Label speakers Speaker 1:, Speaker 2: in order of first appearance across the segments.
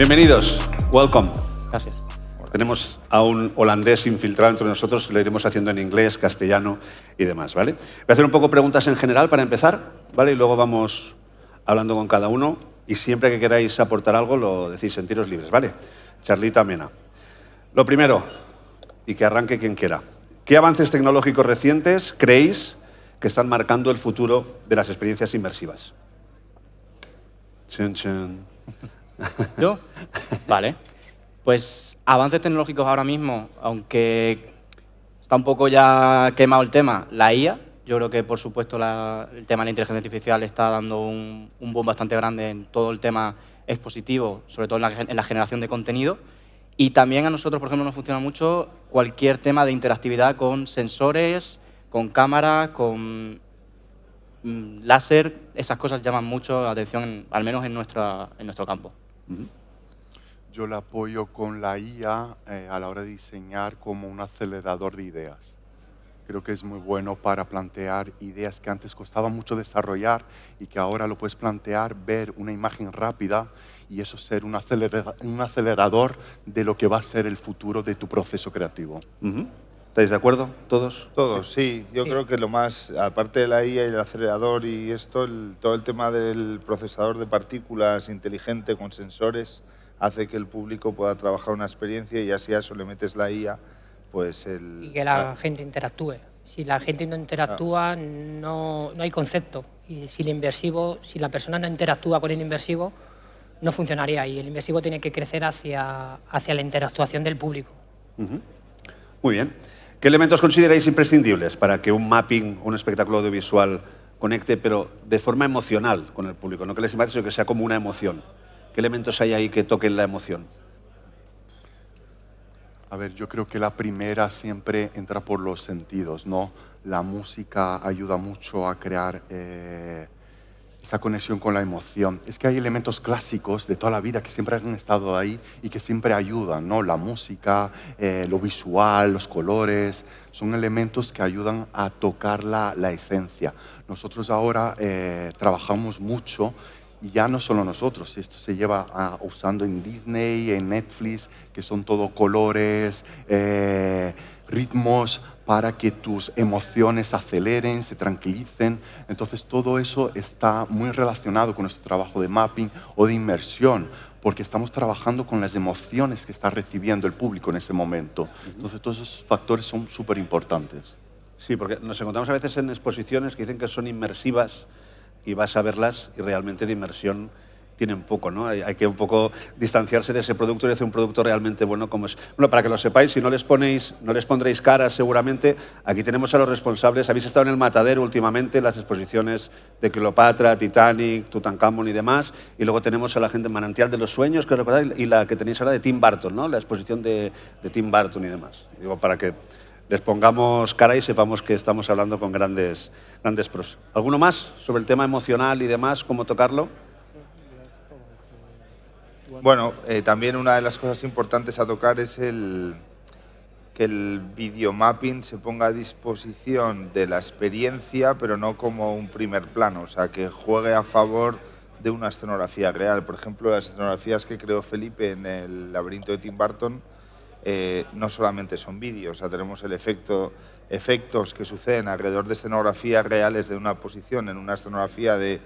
Speaker 1: Bienvenidos, welcome.
Speaker 2: Gracias.
Speaker 1: Tenemos a un holandés infiltrado entre nosotros, lo iremos haciendo en inglés, castellano y demás, ¿vale? Voy a hacer un poco preguntas en general para empezar, ¿vale? Y luego vamos hablando con cada uno y siempre que queráis aportar algo lo decís, sentiros libres, ¿vale? Charlita amena. Lo primero, y que arranque quien quiera. ¿Qué avances tecnológicos recientes creéis que están marcando el futuro de las experiencias inmersivas? Chun, chun.
Speaker 2: ¿Yo? Vale. Pues avances tecnológicos ahora mismo, aunque está un poco ya quemado el tema, la IA. Yo creo que, por supuesto, el tema de la inteligencia artificial está dando un boom bastante grande en todo el tema expositivo, sobre todo en la generación de contenido. Y también a nosotros, por ejemplo, nos funciona mucho cualquier tema de interactividad con sensores, con cámaras, con láser. Esas cosas llaman mucho la atención, al menos en nuestro campo.
Speaker 3: Yo la apoyo con la IA a la hora de diseñar como un acelerador de ideas. Creo que es muy bueno para plantear ideas que antes costaba mucho desarrollar y que ahora lo puedes plantear, ver una imagen rápida y eso ser un acelerador de lo que va a ser el futuro de tu proceso creativo.
Speaker 1: ¿Estáis de acuerdo todos?
Speaker 4: Todos, sí. Yo creo que lo más, aparte de la IA y el acelerador y esto, todo el tema del procesador de partículas inteligente con sensores hace que el público pueda trabajar una experiencia y ya si a eso le metes la IA, pues
Speaker 5: Y que la gente interactúe. Si la gente no interactúa, no hay concepto. Y si la persona no interactúa con el inmersivo, no funcionaría. Y el inmersivo tiene que crecer hacia la interactuación del público.
Speaker 1: Muy bien. ¿Qué elementos consideráis imprescindibles para que un mapping, un espectáculo audiovisual conecte, pero de forma emocional con el público? No que les impacte, sino que sea como una emoción. ¿Qué elementos hay ahí que toquen la emoción?
Speaker 3: A ver, yo creo que la primera siempre entra por los sentidos, ¿no? La música ayuda mucho a crear esa conexión con la emoción. Es que hay elementos clásicos de toda la vida que siempre han estado ahí y que siempre ayudan, ¿no? La música, lo visual, los colores, son elementos que ayudan a tocar la esencia. Nosotros ahora trabajamos mucho. Y ya no solo nosotros, esto se lleva usando en Disney, en Netflix, que son todo colores, ritmos para que tus emociones aceleren, se tranquilicen. Entonces todo eso está muy relacionado con nuestro trabajo de mapping o de inmersión, porque estamos trabajando con las emociones que está recibiendo el público en ese momento. Entonces todos esos factores son súper importantes.
Speaker 1: Sí, porque nos encontramos a veces en exposiciones que dicen que son inmersivas y vas a verlas y realmente de inmersión tienen poco, ¿no? Hay que un poco distanciarse de ese producto y hacer un producto realmente bueno como es. Bueno, para que lo sepáis, si no les pondréis caras seguramente, aquí tenemos a los responsables. Habéis estado en el Matadero últimamente, en las exposiciones de Cleopatra, Titanic, Tutankamón y demás, y luego tenemos a la gente en Manantial de los Sueños, que os recordáis, y la que tenéis ahora de Tim Burton, ¿no? La exposición de Tim Burton y demás. Digo, para que les pongamos cara y sepamos que estamos hablando con grandes pros. ¿Alguno más sobre el tema emocional y demás, cómo tocarlo?
Speaker 4: Bueno, también una de las cosas importantes a tocar es que el videomapping se ponga a disposición de la experiencia, pero no como un primer plano, o sea, que juegue a favor de una escenografía real. Por ejemplo, las escenografías que creó Felipe en el laberinto de Tim Burton no solamente son vídeos, o sea, tenemos efectos que suceden alrededor de escenografías reales de una posición en una escenografía de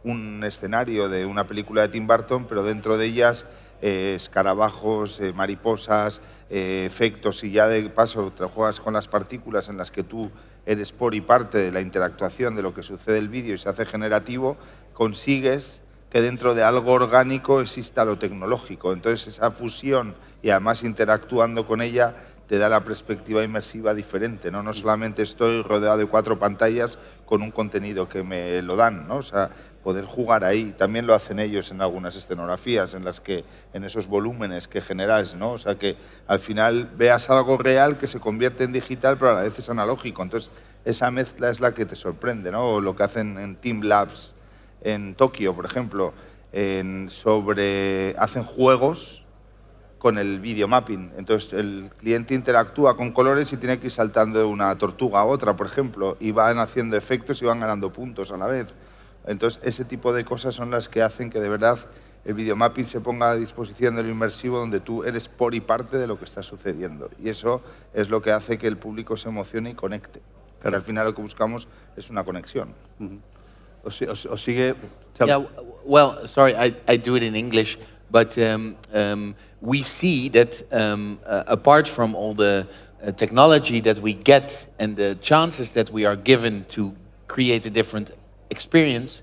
Speaker 4: un escenario de una película de Tim Burton, pero dentro de ellas escarabajos, mariposas, efectos, y ya de paso te juegas con las partículas en las que tú eres por y parte de la interactuación de lo que sucede en el vídeo y se hace generativo, consigues que dentro de algo orgánico exista lo tecnológico. Entonces esa fusión y además interactuando con ella te da la perspectiva inmersiva diferente, ¿no? No solamente estoy rodeado de 4 pantallas con un contenido que me lo dan, ¿no? O sea, poder jugar ahí. También lo hacen ellos en algunas escenografías, en las que, en esos volúmenes que generas, ¿no? O sea, que al final veas algo real que se convierte en digital, pero a la vez es analógico. Entonces, esa mezcla es la que te sorprende, ¿no? O lo que hacen en Team Labs en Tokio, por ejemplo, hacen juegos con el videomapping. Entonces, el cliente interactúa con colores y tiene que ir saltando de una tortuga a otra, por ejemplo, y van haciendo efectos y van ganando puntos a la vez. Entonces, ese tipo de cosas son las que hacen que de verdad el videomapping se ponga a disposición de lo inmersivo, donde tú eres por y parte de lo que está sucediendo. Y eso es lo que hace que el público se emocione y conecte. Claro. Al final lo que buscamos es una conexión.
Speaker 1: Os sigue...
Speaker 6: Yeah, well, sorry, I do it in English, but we see that apart from all the technology that we get and the chances that we are given to create a different experience,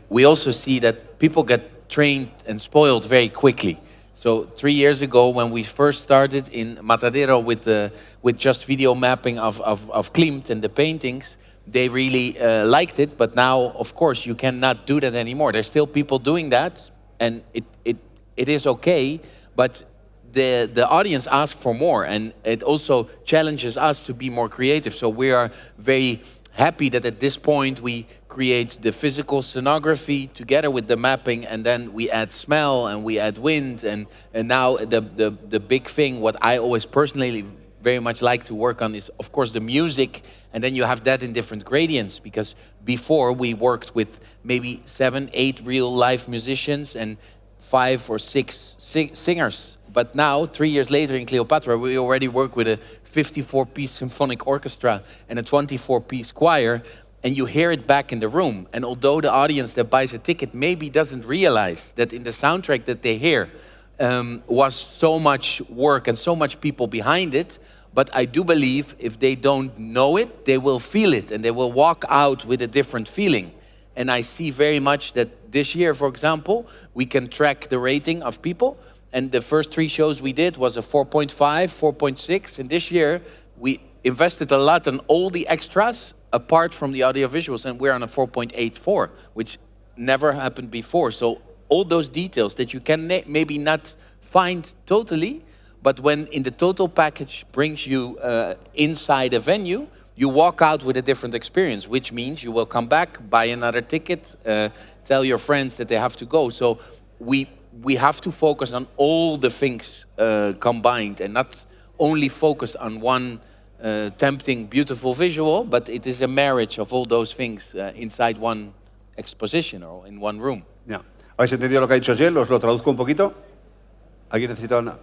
Speaker 6: we also see that people get trained and spoiled very quickly. So 3 years ago, when we first started in Matadero with just video mapping of Klimt and the paintings, they really liked it. But now, of course, you cannot do that anymore. There's still people doing that, and it is okay. But the audience asks for more, and it also challenges us to be more creative. So we are very happy that at this point we create the physical scenography together with the mapping, and then we add smell and we add wind, and now the big thing, what I always personally very much like to work on, is of course the music, and then you have that in different gradients, because before we worked with maybe 7, 8 real live musicians and 5 or 6 singers. But now, 3 years later in Cleopatra, we already work with a 54-piece symphonic orchestra and a 24-piece choir, and you hear it back in the room. And although the audience that buys a ticket maybe doesn't realize that in the soundtrack that they hear was so much work and so much people behind it, but I do believe if they don't know it, they will feel it, and they will walk out with a different feeling. And I see very much that this year, for example, we can track the rating of people. And the first 3 shows we did was a 4.5, 4.6. And this year, we invested a lot on all the extras, apart from the audiovisuals, and we're on a 4.84, which never happened before. So all those details that you can maybe not find totally, but when in the total package brings you inside a venue, you walk out with a different experience, which means you will come back, buy another ticket, tell your friends that they have to go. So we have to focus on all the things combined, and not only focus on one tempting, beautiful visual, but it is a marriage of all those things inside one exposition or in one room.
Speaker 1: Ya. ¿Habéis entendido lo que ha dicho Gel? ¿Os lo traduzco un poquito? ¿Alguien necesita una...?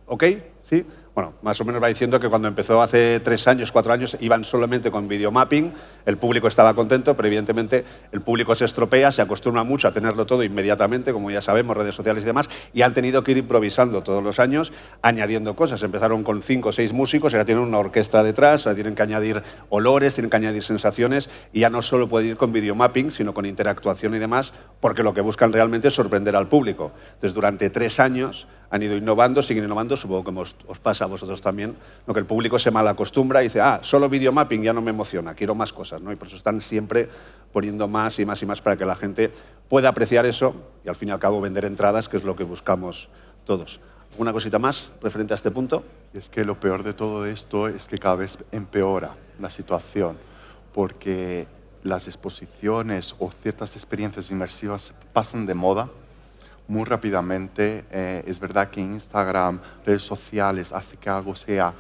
Speaker 1: ¿Ok? ¿Sí? Bueno, más o menos va diciendo que cuando empezó hace 3 años, 4 años, iban solamente con videomapping, el público estaba contento, pero evidentemente el público se estropea, se acostumbra mucho a tenerlo todo inmediatamente, como ya sabemos, redes sociales y demás, y han tenido que ir improvisando todos los años, añadiendo cosas. Empezaron con 5 o 6 músicos, ahora tienen una orquesta detrás, ahora tienen que añadir olores, tienen que añadir sensaciones, y ya no solo pueden ir con videomapping, sino con interactuación y demás, porque lo que buscan realmente es sorprender al público. Entonces, durante 3 años han ido innovando, siguen innovando, supongo que os pasa a vosotros también, lo que el público se malacostumbra y dice, solo videomapping ya no me emociona, quiero más cosas, ¿no? Y por eso están siempre poniendo más y más y más para que la gente pueda apreciar eso y al fin y al cabo vender entradas, que es lo que buscamos todos. ¿Alguna cosita más referente a este punto?
Speaker 3: Es que lo peor de todo esto es que cada vez empeora la situación, porque las exposiciones o ciertas experiencias inmersivas pasan de moda muy rápidamente. Es verdad que Instagram, redes sociales, hace que algo sea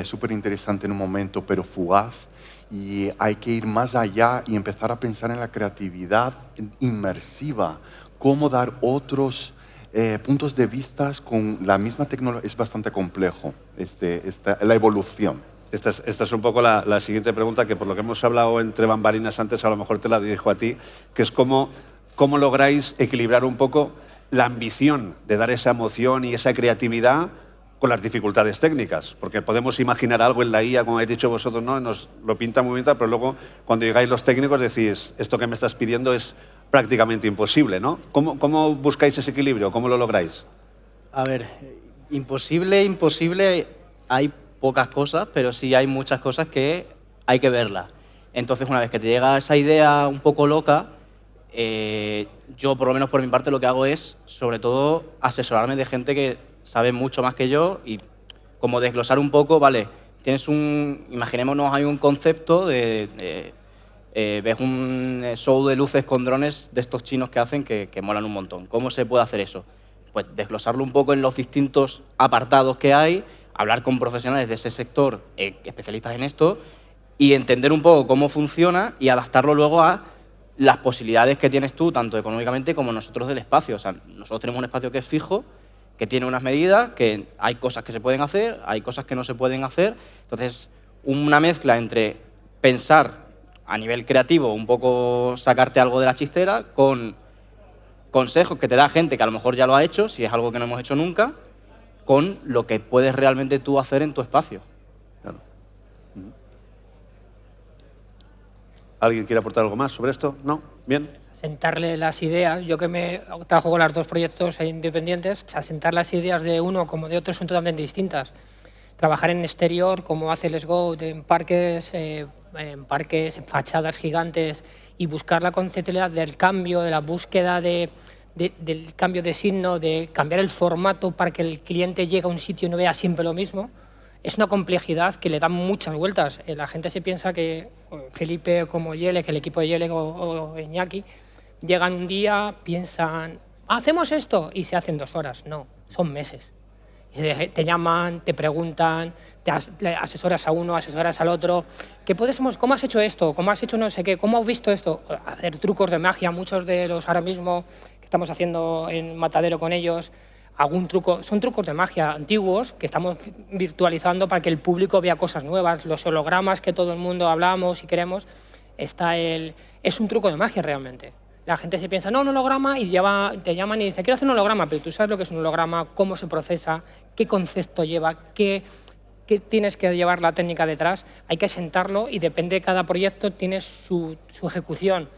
Speaker 3: súper interesante en un momento, pero fugaz. Y hay que ir más allá y empezar a pensar en la creatividad inmersiva, cómo dar otros puntos de vista con la misma tecnología. Es bastante complejo la evolución.
Speaker 1: Esta es un poco la siguiente pregunta, que por lo que hemos hablado entre bambalinas antes, a lo mejor te la dirijo a ti, que es cómo lográis equilibrar un poco la ambición de dar esa emoción y esa creatividad con las dificultades técnicas, porque podemos imaginar algo en la IA, como habéis dicho vosotros, ¿no? Nos lo pinta muy bien, pero luego cuando llegáis los técnicos decís, esto que me estás pidiendo es prácticamente imposible, ¿no? ¿Cómo buscáis ese equilibrio? ¿Cómo lo lográis?
Speaker 2: A ver, imposible, hay pocas cosas, pero sí hay muchas cosas que hay que verlas. Entonces, una vez que te llega esa idea un poco loca, yo, por lo menos por mi parte, lo que hago es, sobre todo, asesorarme de gente que sabe mucho más que yo y como desglosar un poco, vale, imaginémonos, hay un concepto ves un show de luces con drones de estos chinos que hacen que molan un montón. ¿Cómo se puede hacer eso? Pues desglosarlo un poco en los distintos apartados que hay, hablar con profesionales de ese sector, especialistas en esto, y entender un poco cómo funciona y adaptarlo luego a las posibilidades que tienes tú, tanto económicamente como nosotros del espacio. O sea, nosotros tenemos un espacio que es fijo, que tiene unas medidas, que hay cosas que se pueden hacer, hay cosas que no se pueden hacer. Entonces, una mezcla entre pensar a nivel creativo, un poco sacarte algo de la chistera, con consejos que te da gente que a lo mejor ya lo ha hecho, si es algo que no hemos hecho nunca, con lo que puedes realmente tú hacer en tu espacio.
Speaker 1: Claro. ¿Alguien quiere aportar algo más sobre esto? ¿No? ¿Bien?
Speaker 5: Sentarle las ideas, yo que me trabajo con los dos proyectos independientes, sentar las ideas de uno como de otro son totalmente distintas. Trabajar en exterior, como hace Let's Go, en parques, en fachadas gigantes, y buscar la conceptualidad del cambio, de la búsqueda del cambio de signo, de cambiar el formato para que el cliente llegue a un sitio y no vea siempre lo mismo, es una complejidad que le da muchas vueltas. La gente se piensa que Felipe como Yelek, el equipo de Yelek o Iñaki, llegan un día, piensan, hacemos esto, y se hacen 2 horas. No, son meses. Te llaman, te preguntan, le asesoras a uno, asesoras al otro. ¿Cómo has hecho esto? ¿Cómo has hecho no sé qué? ¿Cómo has visto esto? Hacer trucos de magia, muchos de los ahora mismo que estamos haciendo en Matadero con ellos, algún truco, son trucos de magia antiguos que estamos virtualizando para que el público vea cosas nuevas. Los hologramas que todo el mundo hablamos y queremos, es un truco de magia realmente. La gente se piensa, no, un holograma, y te llaman y dicen, quiero hacer un holograma, pero tú sabes lo que es un holograma, cómo se procesa, qué concepto lleva, qué tienes que llevar la técnica detrás. Hay que sentarlo y depende de cada proyecto, tiene su ejecución.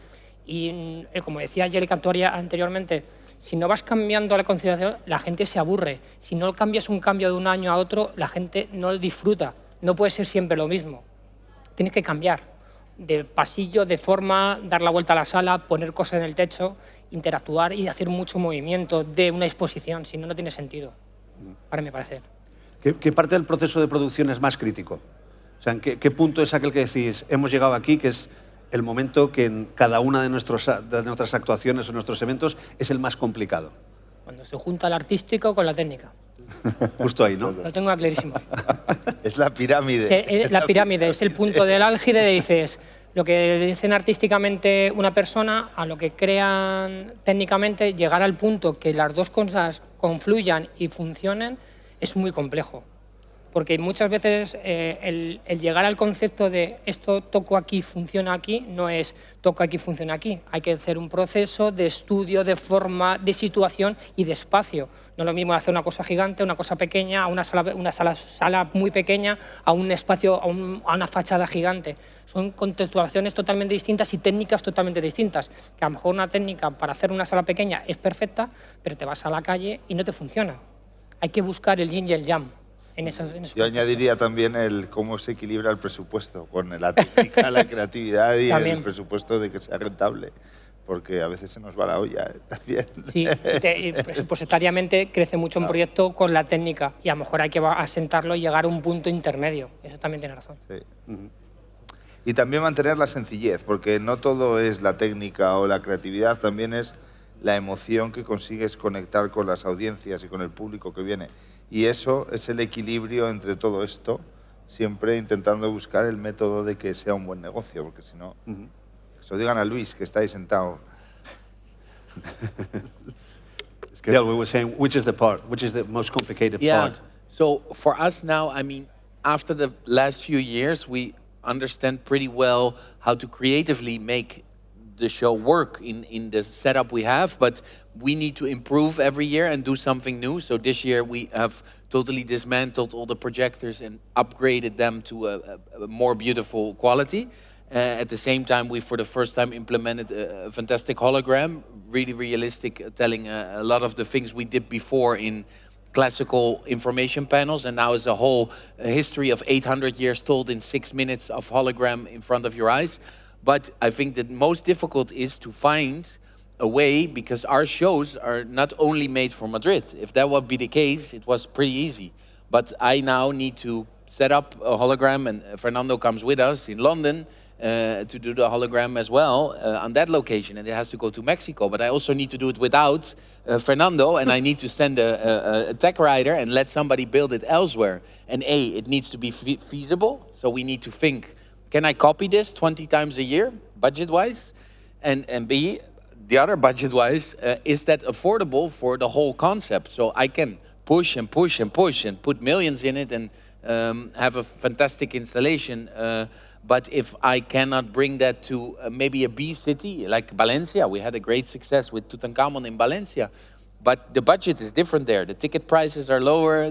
Speaker 5: Y como decía Yelek anteriormente, si no vas cambiando la concienciación, la gente se aburre. Si no cambias un cambio de un año a otro, la gente no lo disfruta. No puede ser siempre lo mismo. Tienes que cambiar de pasillo, de forma, dar la vuelta a la sala, poner cosas en el techo, interactuar y hacer mucho movimiento de una exposición. Si no, no tiene sentido, para mi parecer.
Speaker 1: ¿Qué parte del proceso de producción es más crítico? O sea, ¿en qué punto es aquel que decís, hemos llegado aquí, que es el momento que en cada una de nuestras actuaciones o nuestros eventos es el más complicado?
Speaker 5: Cuando se junta el artístico con la técnica.
Speaker 1: Justo ahí, ¿no?
Speaker 5: Lo tengo clarísimo.
Speaker 4: Es la pirámide.
Speaker 5: La pirámide es el punto del álgide, dices, lo que dicen artísticamente una persona a lo que crean técnicamente, llegar al punto que las dos cosas confluyan y funcionen es muy complejo. Porque muchas veces el llegar al concepto de esto toco aquí, funciona aquí, no es toco aquí, funciona aquí. Hay que hacer un proceso de estudio, de forma, de situación y de espacio. No es lo mismo hacer una cosa gigante, una cosa pequeña, a una sala muy pequeña, a un espacio, a una fachada gigante. Son contextualizaciones totalmente distintas y técnicas totalmente distintas. Que a lo mejor una técnica para hacer una sala pequeña es perfecta, pero te vas a la calle y no te funciona. Hay que buscar el yin y el yang.
Speaker 4: Yo añadiría también cómo se equilibra el presupuesto con la técnica, la creatividad y
Speaker 5: también.
Speaker 4: El presupuesto de que sea rentable, porque a veces se nos va la olla también.
Speaker 5: Sí, presupuestariamente crece mucho un proyecto con la técnica y a lo mejor hay que asentarlo y llegar a un punto intermedio. Eso también tiene razón.
Speaker 4: Sí. Y también mantener la sencillez, porque no todo es la técnica o la creatividad, también es la emoción que consigues conectar con las audiencias y con el público que viene. Y eso es el equilibrio entre todo esto, siempre intentando buscar el método de que sea un buen negocio, porque si no, se lo digan a Luis, que está ahí sentado.
Speaker 1: Yeah, we were saying, which is the most complicated part?
Speaker 6: So for us now, I mean, after the last few years, we understand pretty well how to creatively make the show work in the setup we have, but we need to improve every year and do something new. So this year we have totally dismantled all the projectors and upgraded them to a more beautiful quality. At the same time, we for the first time implemented a fantastic hologram, really realistic, telling a lot of the things we did before in classical information panels, and now it's a whole history of 800 years told in 6 minutes of hologram in front of your eyes. But I think the most difficult is to find a way, because our shows are not only made for Madrid. If that would be the case, it was pretty easy. But I now need to set up a hologram, and Fernando comes with us in London to do the hologram as well on that location, and it has to go to Mexico. But I also need to do it without Fernando, and I need to send a tech writer and let somebody build it elsewhere. And it needs to be feasible, so we need to think, can I copy this 20 times a year, budget-wise? And B, the other budget-wise, is that affordable for the whole concept? So I can push and push and push and put millions in it and have a fantastic installation. But if I cannot bring that to maybe a B city like Valencia, we had a great success with Tutankhamun in Valencia. But the budget is different there. The ticket prices are lower.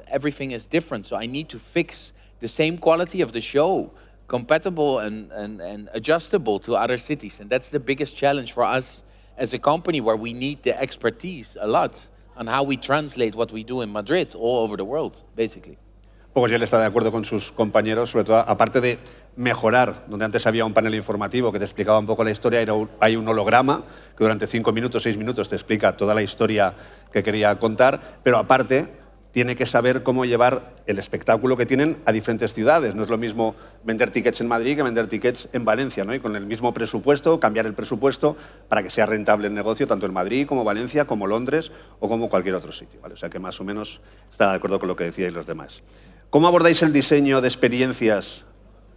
Speaker 6: Everything is different. So I need to fix the same quality of the show, compatible and adjustable to other cities. And that's the biggest challenge for us as a company, where we need the expertise a lot on how we translate what we do in Madrid all over the world, basically.
Speaker 1: Pues él está de acuerdo con sus compañeros, sobre todo, aparte de mejorar, donde antes había un panel informativo que te explicaba un poco la historia, hay un holograma que durante 5 minutos, 6 minutos te explica toda la historia que quería contar, pero aparte tiene que saber cómo llevar el espectáculo que tienen a diferentes ciudades. No es lo mismo vender tickets en Madrid que vender tickets en Valencia, ¿no? Y con el mismo presupuesto, cambiar el presupuesto para que sea rentable el negocio, tanto en Madrid como Valencia, como Londres o como cualquier otro sitio, ¿vale? O sea que más o menos está de acuerdo con lo que decíais los demás. ¿Cómo abordáis el diseño de experiencias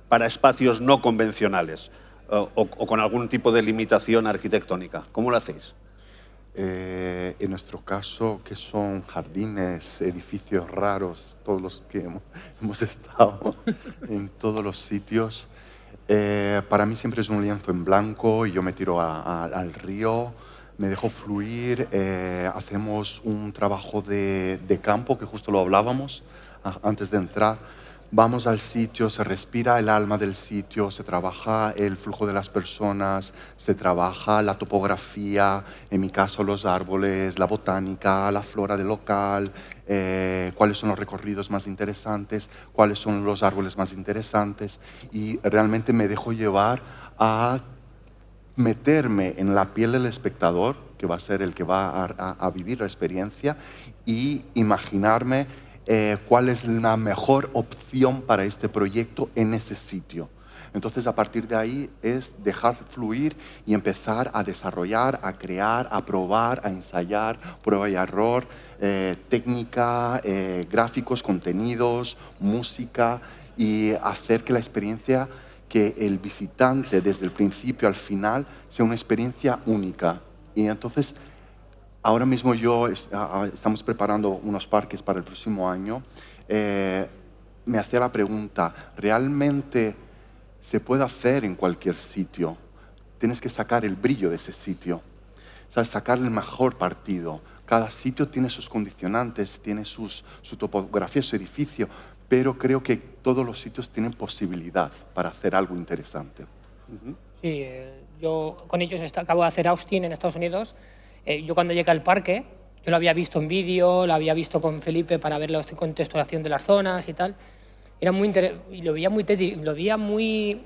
Speaker 1: para espacios no convencionales o con algún tipo de limitación arquitectónica? ¿Cómo lo hacéis?
Speaker 3: En nuestro caso, que son jardines, edificios raros, todos los que hemos estado en todos los sitios, para mí siempre es un lienzo en blanco y yo me tiro al río, me dejo fluir, hacemos un trabajo de campo, que justo lo hablábamos antes de entrar. Vamos al sitio, se respira el alma del sitio, se trabaja el flujo de las personas, se trabaja la topografía, en mi caso los árboles, la botánica, la flora del local, cuáles son los recorridos más interesantes, cuáles son los árboles más interesantes, y realmente me dejo llevar a meterme en la piel del espectador, que va a ser el que va a vivir la experiencia, y imaginarme cuál es la mejor opción para este proyecto en ese sitio. Entonces, a partir de ahí es dejar fluir y empezar a desarrollar, a crear, a probar, a ensayar, prueba y error, técnica, gráficos, contenidos, música, y hacer que la experiencia, que el visitante desde el principio al final sea una experiencia única. Y entonces, ahora mismo estamos preparando unos parques para el próximo año. Me hacía la pregunta, ¿realmente se puede hacer en cualquier sitio? Tienes que sacar el brillo de ese sitio, ¿sabes? Sacar el mejor partido. Cada sitio tiene sus condicionantes, tiene su topografía, su edificio, pero creo que todos los sitios tienen posibilidad para hacer algo interesante.
Speaker 5: Sí, yo con ellos acabo de hacer Austin en Estados Unidos. Yo cuando llegué al parque, yo lo había visto en vídeo, lo había visto con Felipe para ver la contextualización de las zonas y tal. Era muy y lo veía muy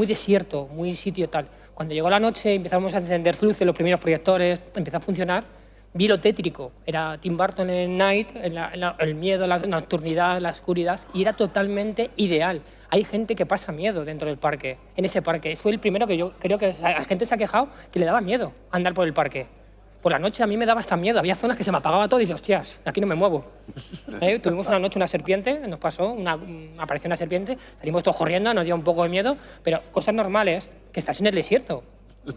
Speaker 5: desierto, muy sitio tal. Cuando llegó la noche, empezamos a encender luces, los primeros proyectores, empezó a funcionar. Vi lo tétrico, era Tim Burton en Night, el miedo, la nocturnidad, la oscuridad, y era totalmente ideal. Hay gente que pasa miedo dentro del parque, en ese parque. Fue el primero que yo creo que la gente se ha quejado que le daba miedo andar por el parque. Por la noche a mí me daba hasta miedo, había zonas que se me apagaba todo y dije, hostias, aquí no me muevo. Tuvimos una noche una serpiente, nos pasó, apareció una serpiente, salimos todos corriendo, nos dio un poco de miedo, pero cosas normales, que estás en el desierto,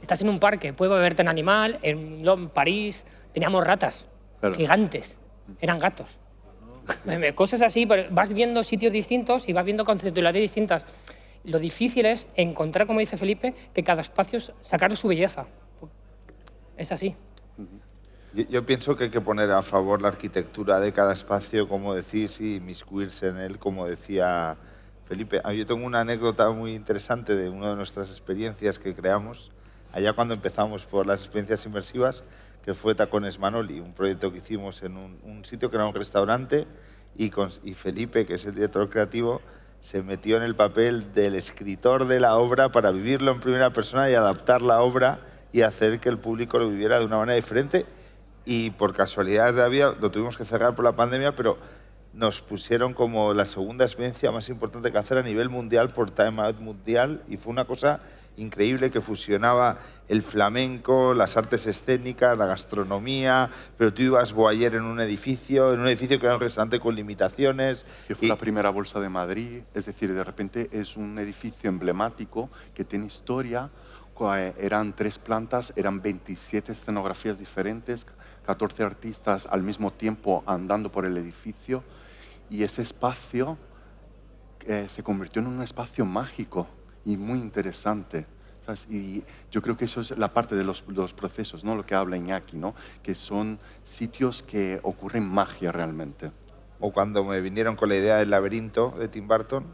Speaker 5: estás en un parque, puede beberte un animal, en París teníamos ratas, claro, gigantes, eran gatos. Cosas así, pero vas viendo sitios distintos y vas viendo conceptualidades distintas. Lo difícil es encontrar, como dice Felipe, que cada espacio sacar su belleza. Es así.
Speaker 4: Yo pienso que hay que poner a favor la arquitectura de cada espacio, como decís, y inmiscuirse en él, como decía Felipe. Yo tengo una anécdota muy interesante de una de nuestras experiencias que creamos, allá cuando empezamos por las experiencias inmersivas, que fue Tacones Manoli, un proyecto que hicimos en un sitio que era un restaurante, y Felipe, que es el director creativo, se metió en el papel del escritor de la obra para vivirlo en primera persona y adaptar la obra y hacer que el público lo viviera de una manera diferente. Y por casualidades de la vida lo tuvimos que cerrar por la pandemia, pero nos pusieron como la segunda experiencia más importante que hacer a nivel mundial por Time Out Mundial, y fue una cosa increíble que fusionaba el flamenco, las artes escénicas, la gastronomía, pero tú ibas voyeur en un edificio que era un restaurante con limitaciones.
Speaker 3: Que fue la primera bolsa de Madrid, es decir, de repente es un edificio emblemático que tiene historia, Eran 3 plantas, eran 27 escenografías diferentes, 14 artistas al mismo tiempo andando por el edificio, y ese espacio se convirtió en un espacio mágico y muy interesante. ¿Sabes? Y yo creo que eso es la parte de los procesos, ¿no? Lo que habla Iñaki, ¿no? Que son sitios que ocurren magia realmente.
Speaker 4: O cuando me vinieron con la idea del laberinto de Tim Burton,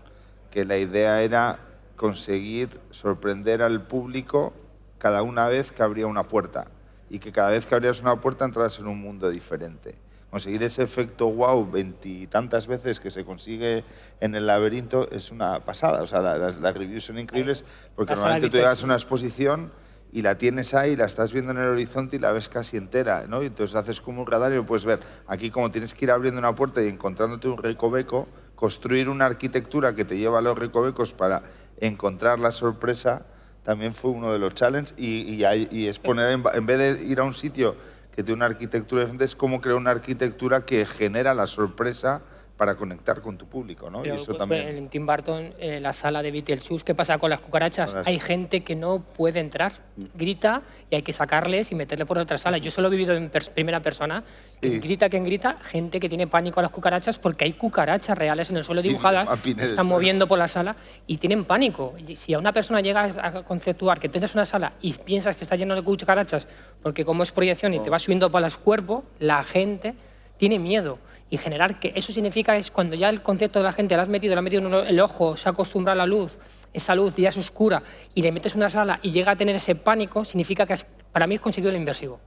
Speaker 4: que la idea era conseguir sorprender al público cada una vez que abría una puerta, y que cada vez que abrías una puerta entras en un mundo diferente. Conseguir ese efecto wow 20 y tantas veces que se consigue en el laberinto es una pasada. O sea, las reviews son increíbles porque normalmente tú llegas a una exposición y la tienes ahí, la estás viendo en el horizonte y la ves casi entera, ¿no? Y entonces haces como un radar y lo puedes ver. Aquí, como tienes que ir abriendo una puerta y encontrándote un recoveco, construir una arquitectura que te lleva a los recovecos para encontrar la sorpresa también fue uno de los challenges. Y es poner, en vez de ir a un sitio que tiene una arquitectura diferente, es como crear una arquitectura que genera la sorpresa para conectar con tu público, ¿no?
Speaker 5: Pero,
Speaker 4: y eso también.
Speaker 5: En Tim Burton, la sala de Beetlejuice, ¿qué pasa con las cucarachas? Hay gente que no puede entrar, grita y hay que sacarles y meterle por otra sala. Yo solo he vivido en primera persona.
Speaker 4: Sí.
Speaker 5: Quien grita, gente que tiene pánico a las cucarachas porque hay cucarachas reales en el suelo dibujadas, que están moviendo por la sala y tienen pánico. Y si a una persona llega a conceptuar que tienes una sala y piensas que está lleno de cucarachas, porque como es proyección y te va subiendo para el cuerpo, la gente tiene miedo. Y generar que eso significa es cuando ya el concepto de la gente le has metido en el ojo, se ha acostumbrado a la luz, esa luz ya es oscura y le metes una sala y llega a tener ese pánico, significa que para mí has conseguido el inversivo.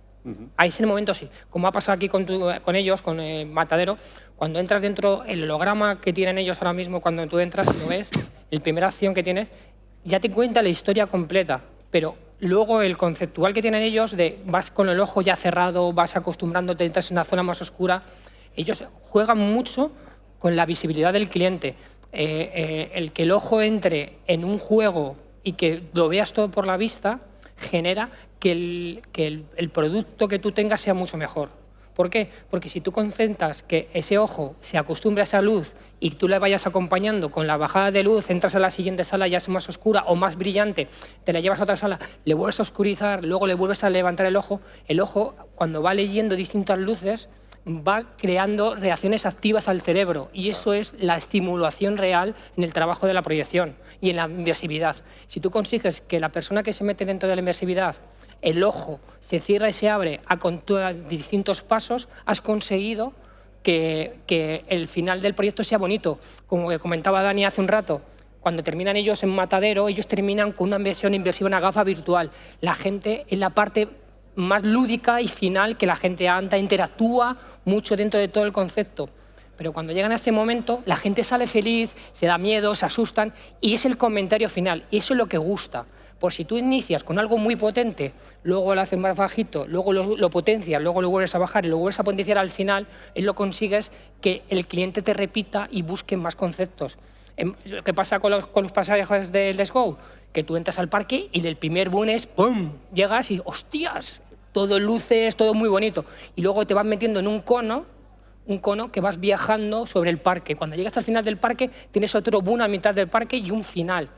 Speaker 5: Ahí es el momento, sí. Como ha pasado aquí con ellos, con el Matadero, cuando entras dentro, el holograma que tienen ellos ahora mismo, cuando tú entras y lo ves, la primera acción que tienes, ya te cuenta la historia completa, pero luego el conceptual que tienen ellos, de vas con el ojo ya cerrado, vas acostumbrándote, entras en una zona más oscura. Ellos juegan mucho con la visibilidad del cliente. El que el ojo entre en un juego y que lo veas todo por la vista genera que el producto que tú tengas sea mucho mejor. ¿Por qué? Porque si tú concentras que ese ojo se acostumbre a esa luz y tú le vayas acompañando con la bajada de luz, entras a la siguiente sala, ya es más oscura o más brillante, te la llevas a otra sala, le vuelves a oscurizar, luego le vuelves a levantar el ojo, cuando va leyendo distintas luces, va creando reacciones activas al cerebro y eso es la estimulación real en el trabajo de la proyección y en la inmersividad. Si tú consigues que la persona que se mete dentro de la inmersividad, el ojo se cierra y se abre a distintos pasos, has conseguido que el final del proyecto sea bonito. Como comentaba Dani hace un rato, cuando terminan ellos en Matadero, ellos terminan con una versión inmersiva, una gafa virtual. La gente en la parte más lúdica y final, que la gente anda, interactúa mucho dentro de todo el concepto. Pero cuando llegan a ese momento, la gente sale feliz, se da miedo, se asustan y es el comentario final. Y eso es lo que gusta. Pues si tú inicias con algo muy potente, luego lo haces más bajito, luego lo potencias, luego lo vuelves a bajar y lo vuelves a potenciar al final, lo consigues que el cliente te repita y busque más conceptos. ¿Qué pasa con los pasajes de Let's Go? Que tú entras al parque y el primer boom es ¡pum! Llegas y ¡hostias! Todo luces, todo muy bonito. Y luego te vas metiendo en un cono que vas viajando sobre el parque. Cuando llegas al final del parque, tienes otro boom a mitad del parque y un final.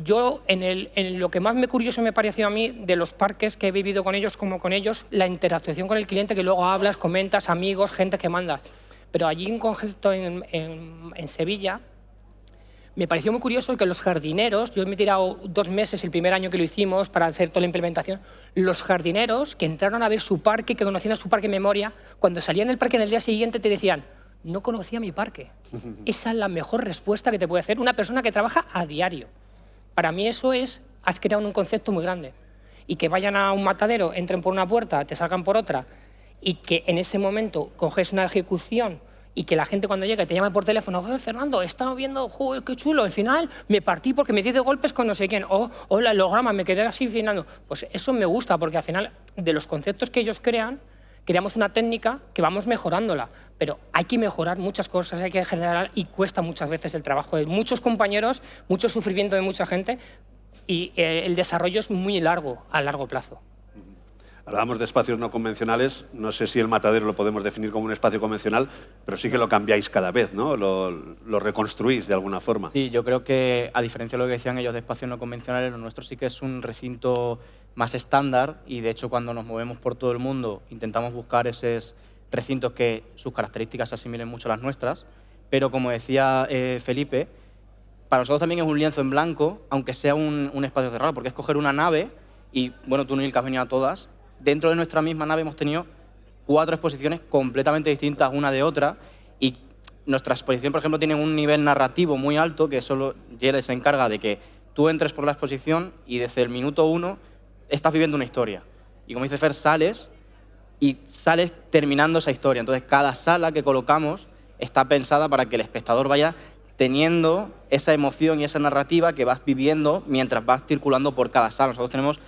Speaker 5: Yo, en lo que más curioso me pareció a mí de los parques que he vivido con ellos, como con ellos, la interactuación con el cliente, que luego hablas, comentas, amigos, gente que mandas. Pero allí en concepto en Sevilla, me pareció muy curioso que los jardineros, yo me he tirado 2 meses el primer año que lo hicimos para hacer toda la implementación, los jardineros que entraron a ver su parque, que conocían a su parque en memoria, cuando salían del parque en el día siguiente te decían, no conocía mi parque. Esa es la mejor respuesta que te puede hacer una persona que trabaja a diario. Para mí eso has creado un concepto muy grande. Y que vayan a un matadero, entren por una puerta, te salgan por otra, y que en ese momento coges una ejecución y que la gente cuando llega te llama por teléfono, Fernando, he estado viendo, joder, qué chulo, al final me partí porque me di de golpes con no sé quién, o el holograma, me quedé así finando. Pues eso me gusta, porque al final de los conceptos que ellos creamos una técnica que vamos mejorándola, pero hay que mejorar muchas cosas, hay que generar, y cuesta muchas veces el trabajo de muchos compañeros, mucho sufrimiento de mucha gente, y el desarrollo es muy largo, a largo plazo.
Speaker 1: Hablábamos de espacios no convencionales, no sé si el Matadero lo podemos definir como un espacio convencional, pero sí que lo cambiáis cada vez, ¿no? Lo reconstruís de alguna forma.
Speaker 2: Sí, yo creo que, a diferencia de lo que decían ellos de espacios no convencionales, lo nuestro sí que es un recinto más estándar y, de hecho, cuando nos movemos por todo el mundo intentamos buscar esos recintos que sus características se asimilen mucho a las nuestras, pero como decía Felipe, para nosotros también es un lienzo en blanco, aunque sea un espacio cerrado, porque es coger una nave y, bueno, tú, Neil, que has venido a todas, dentro de nuestra misma nave hemos tenido 4 exposiciones completamente distintas una de otra y nuestra exposición, por ejemplo, tiene un nivel narrativo muy alto que solo Jelle se encarga de que tú entres por la exposición y desde el minuto 1 estás viviendo una historia. Y como dice Fer, sales terminando esa historia. Entonces, cada sala que colocamos está pensada para que el espectador vaya teniendo esa emoción y esa narrativa que vas viviendo mientras vas circulando por cada sala. Nosotros tenemos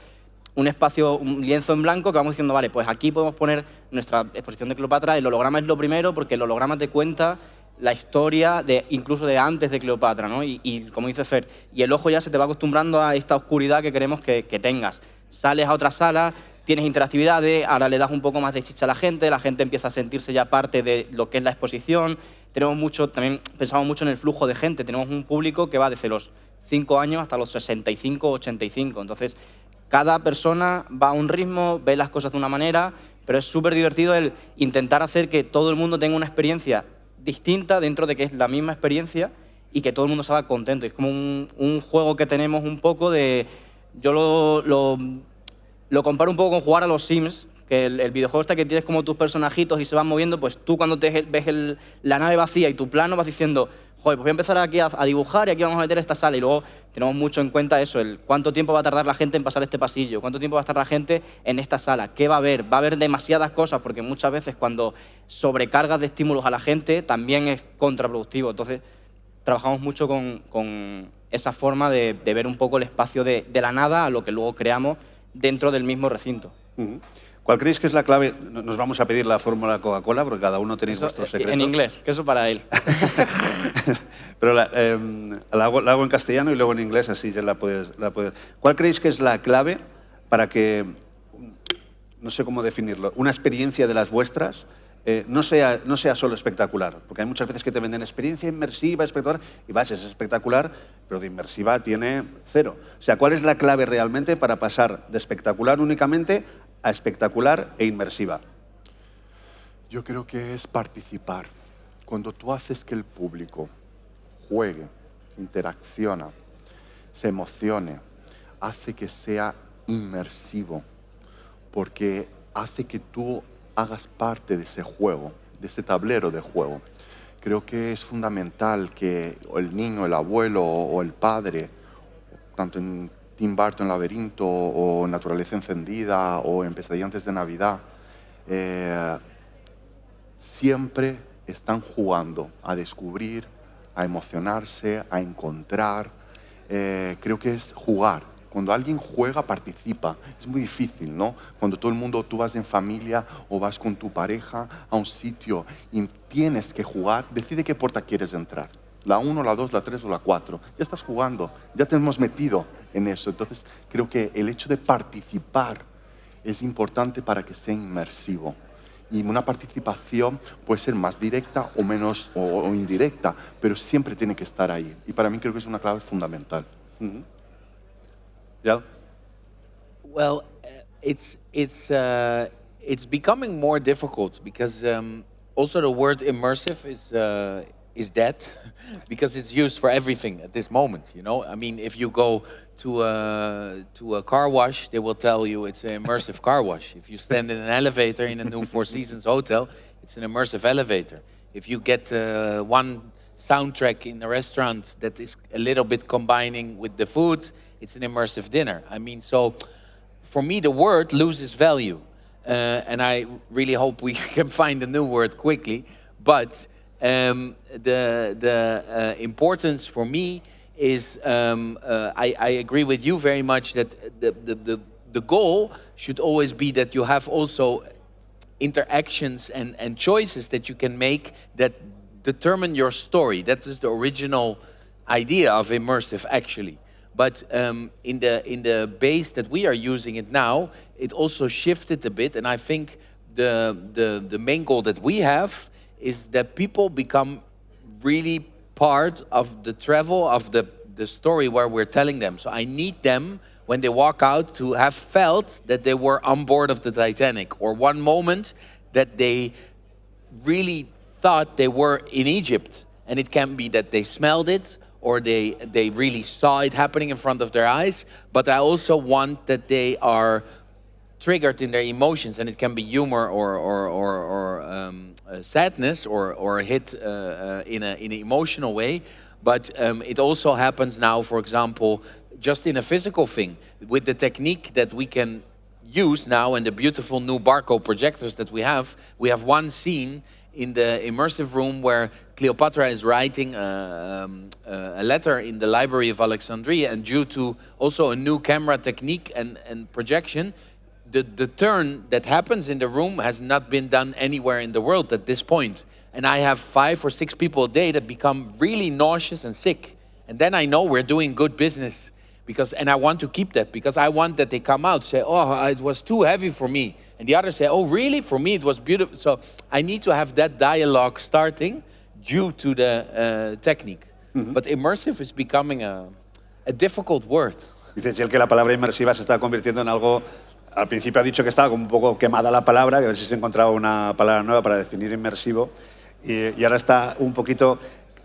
Speaker 2: un espacio, un lienzo en blanco que vamos diciendo, vale, pues aquí podemos poner nuestra exposición de Cleopatra, el holograma es lo primero porque el holograma te cuenta la historia incluso de antes de Cleopatra, ¿no? Y como dice Fer, y el ojo ya se te va acostumbrando a esta oscuridad que queremos que tengas. Sales a otra sala, tienes interactividad, ahora le das un poco más de chicha a la gente empieza a sentirse ya parte de lo que es la exposición. También pensamos mucho en el flujo de gente, tenemos un público que va desde los 5 años hasta los 65, 85, entonces cada persona va a un ritmo, ve las cosas de una manera, pero es súper divertido el intentar hacer que todo el mundo tenga una experiencia distinta dentro de que es la misma experiencia y que todo el mundo salga contento. Es como un juego que tenemos un poco de... Yo lo comparo un poco con jugar a los Sims, que el videojuego está que tienes como tus personajitos y se van moviendo, pues tú cuando ves la nave vacía y tu plano vas diciendo, joder, pues voy a empezar aquí a dibujar y aquí vamos a meter esta sala. Y luego tenemos mucho en cuenta eso, el cuánto tiempo va a tardar la gente en pasar este pasillo, cuánto tiempo va a estar la gente en esta sala, qué va a haber. Va a haber demasiadas cosas porque muchas veces cuando sobrecargas de estímulos a la gente también es contraproductivo. Entonces trabajamos mucho con esa forma de ver un poco el espacio de la nada a lo que luego creamos dentro del mismo recinto.
Speaker 1: ¿Cuál creéis que es la clave? Nos vamos a pedir la fórmula Coca-Cola porque cada uno tenéis vuestro secreto.
Speaker 2: En inglés, que eso para él.
Speaker 1: Pero la hago en castellano y luego en inglés, así ya la puedes. ¿Cuál creéis que es la clave para que, no sé cómo definirlo, una experiencia de las vuestras no sea solo espectacular? Porque hay muchas veces que te venden experiencia inmersiva, espectacular, y es espectacular, pero de inmersiva tiene 0. O sea, ¿cuál es la clave realmente para pasar de espectacular únicamente a espectacular e inmersiva?
Speaker 3: Yo creo que es participar. Cuando tú haces que el público juegue, interacciona, se emocione, hace que sea inmersivo, porque hace que tú hagas parte de ese juego, de ese tablero de juego. Creo que es fundamental que el niño, el abuelo o el padre, tanto en Tim Burton Laberinto o Naturaleza Encendida o en Pesadilla antes de Navidad, siempre están jugando a descubrir, a emocionarse, a encontrar. Creo que es jugar. Cuando alguien juega, participa. Es muy difícil, ¿no? Cuando todo el mundo, tú vas en familia o vas con tu pareja a un sitio y tienes que jugar, decide qué puerta quieres entrar. La 1, la 2, la 3 o la 4. Ya estás jugando, ya te hemos metido en eso. Entonces, creo que el hecho de participar es importante para que sea inmersivo. Y una participación puede ser más directa o menos o indirecta, pero siempre tiene que estar ahí. Y para mí creo que es una clave fundamental.
Speaker 1: ¿Ya?
Speaker 6: Well, it's becoming more difficult because also the word immersive is dead because it's used for everything at this moment. You know, I mean, if you go to a car wash, they will tell you it's an immersive car wash. If you stand in an elevator in a new Four Seasons hotel, it's an immersive elevator. If you get one soundtrack in a restaurant that is a little bit combining with the food, it's an immersive dinner. I mean, so for me, the word loses value. And I really hope we can find a new word quickly. But the importance for me is, I agree with you very much that the goal should always be that you have also interactions and choices that you can make that determine your story. That is the original idea of immersive, actually. But in the base that we are using it now, it also shifted a bit. And I think the main goal that we have is that people become really part of the travel of the story where we're telling them. So I need them, when they walk out, to have felt that they were on board of the Titanic, or one moment that they really thought they were in Egypt. And it can be that they smelled it, or they really saw it happening in front of their eyes. But I also want that they are triggered in their emotions, and it can be humor or sadness or a hit in an emotional way. But it also happens now, for example, just in a physical thing, with the technique that we can use now and the beautiful new Barco projectors that we have one scene in the immersive room where Cleopatra is writing a letter in the Library of Alexandria, and due to also a new camera technique and projection, the turn that happens in the room has not been done anywhere in the world at this point. And I have 5 or 6 people a day that become really nauseous and sick. And then I know we're doing good business. And I want to keep that, because I want that they come out, say, oh, it was too heavy for me. And the others say, oh, really? For me, it was beautiful. So I need to have that dialogue starting due to the technique. But immersive is becoming a difficult word.
Speaker 1: Dice Txell que la palabra inmersiva se está convirtiendo en algo... Al principio ha dicho que estaba como un poco quemada la palabra, que a ver si se encontraba una palabra nueva para definir inmersivo. Y ahora está un poquito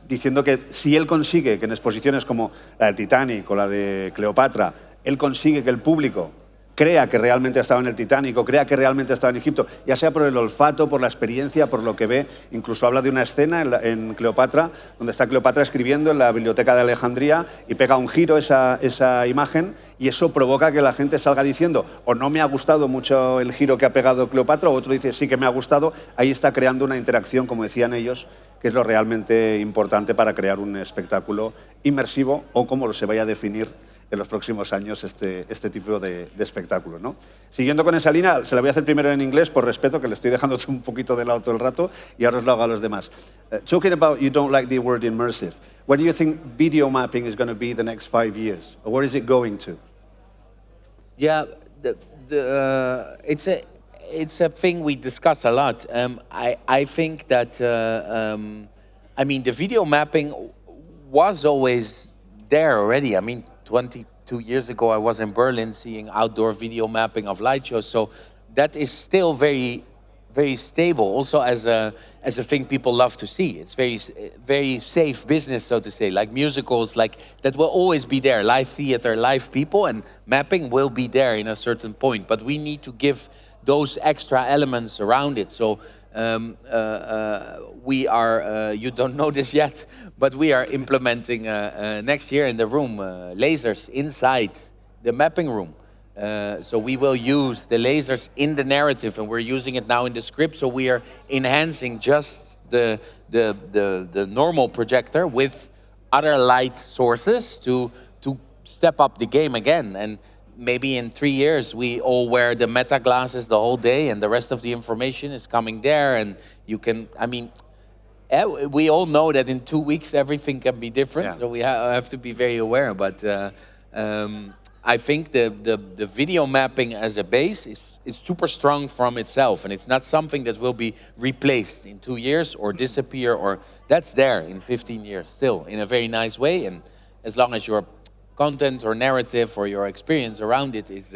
Speaker 1: diciendo que si él consigue que en exposiciones como la del Titanic o la de Cleopatra, él consigue que el público crea que realmente ha estado en el Titanic o crea que realmente ha estado en Egipto, ya sea por el olfato, por la experiencia, por lo que ve. Incluso habla de una escena en Cleopatra, donde está Cleopatra escribiendo en la biblioteca de Alejandría y pega un giro esa imagen, y eso provoca que la gente salga diciendo o no me ha gustado mucho el giro que ha pegado Cleopatra, o otro dice sí que me ha gustado. Ahí está creando una interacción, como decían ellos, que es lo realmente importante para crear un espectáculo inmersivo, o como se vaya a definir en los próximos años este tipo de espectáculo, ¿no? Siguiendo con esa línea, se la voy a hacer primero en inglés por respeto, que le estoy dejando un poquito de lado todo el rato, y ahora os lo hago a los demás. Talking about you don't like the word immersive, where do you think video mapping is going to be the next 5 years? Or where is it going to?
Speaker 6: Yeah, it's a thing we discuss a lot. I think that I mean, the video mapping was always there already. I mean, 22 years ago, I was in Berlin seeing outdoor video mapping of light shows. So that is still very, very stable. Also, as a thing people love to see. It's very safe business, so to say. Like musicals, like that will always be there. Live theater, live people, and mapping will be there in a certain point. But we need to give those extra elements around it. So we are, you don't know this yet, but we are implementing next year in the room lasers inside the mapping room. So we will use the lasers in the narrative, and we're using it now in the script. So we are enhancing just the normal projector with other light sources to step up the game again. And maybe in 3 years, we all wear the meta glasses the whole day, and the rest of the information is coming there. And you can, I mean, we all know that in 2 weeks, everything can be different. Yeah. So we have to be very aware. But I think the video mapping as a base is super strong from itself. And it's not something that will be replaced in 2 years or disappear, or that's there in 15 years still in a very nice way. And as long as your content or narrative or your experience around it is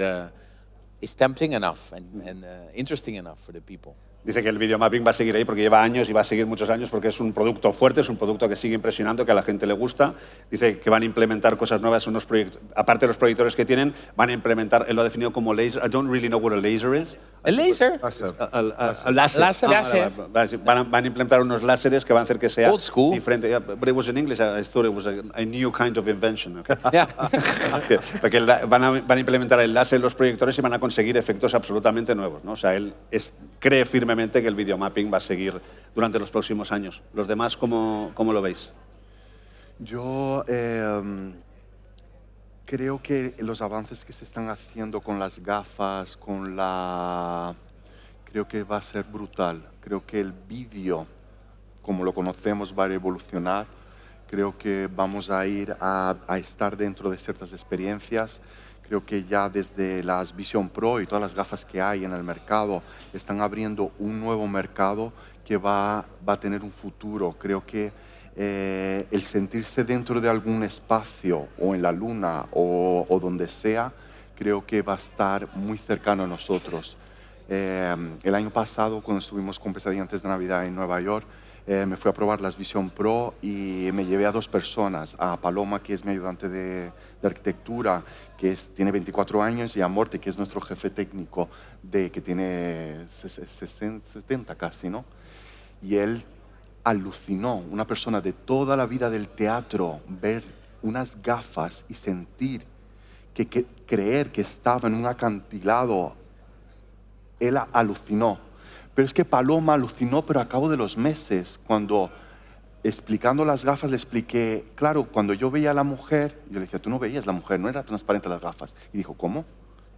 Speaker 6: tempting enough and interesting enough for the people.
Speaker 1: Dice que el videomapping va a seguir ahí porque lleva años y va a seguir muchos años, porque es un producto fuerte, es un producto que sigue impresionando, que a la gente le gusta. Dice que van a implementar cosas nuevas, unos proyectos, aparte de los proyectores que tienen, van a implementar, él lo ha definido como laser. I don't really know what a laser is.
Speaker 6: ¿A laser?
Speaker 1: A láser. Van a implementar unos láseres que van a hacer que sea
Speaker 6: old school.
Speaker 1: Diferente. Yeah, but it was in English. I thought it was a new kind of invention. Okay?
Speaker 6: Yeah.
Speaker 1: Porque van a implementar el láser en los proyectores y van a conseguir efectos absolutamente nuevos, ¿no? O sea, él cree firmemente que el videomapping va a seguir durante los próximos años. ¿Los demás cómo lo veis?
Speaker 3: Yo creo que los avances que se están haciendo con las gafas, creo que va a ser brutal. Creo que el vídeo, como lo conocemos, va a evolucionar. Creo que vamos a ir a estar dentro de ciertas experiencias. Creo que ya desde las Vision Pro y todas las gafas que hay en el mercado están abriendo un nuevo mercado que va a tener un futuro. Creo que el sentirse dentro de algún espacio o en la luna o donde sea, creo que va a estar muy cercano a nosotros. El año pasado, cuando estuvimos con Pesadilla antes de Navidad en Nueva York, me fui a probar las Vision Pro y me llevé a 2 personas, a Paloma, que es mi ayudante de arquitectura, que tiene 24 años, y a Morte, que es nuestro jefe técnico, que tiene 70 casi, ¿no? Y él alucinó, una persona de toda la vida del teatro, ver unas gafas y sentir, creer que estaba en un acantilado. Él alucinó. Pero es que Paloma alucinó, pero a cabo de los meses, cuando explicando las gafas le expliqué, claro, cuando yo veía a la mujer, yo le decía, tú no veías la mujer, no era transparente las gafas. Y dijo, ¿cómo?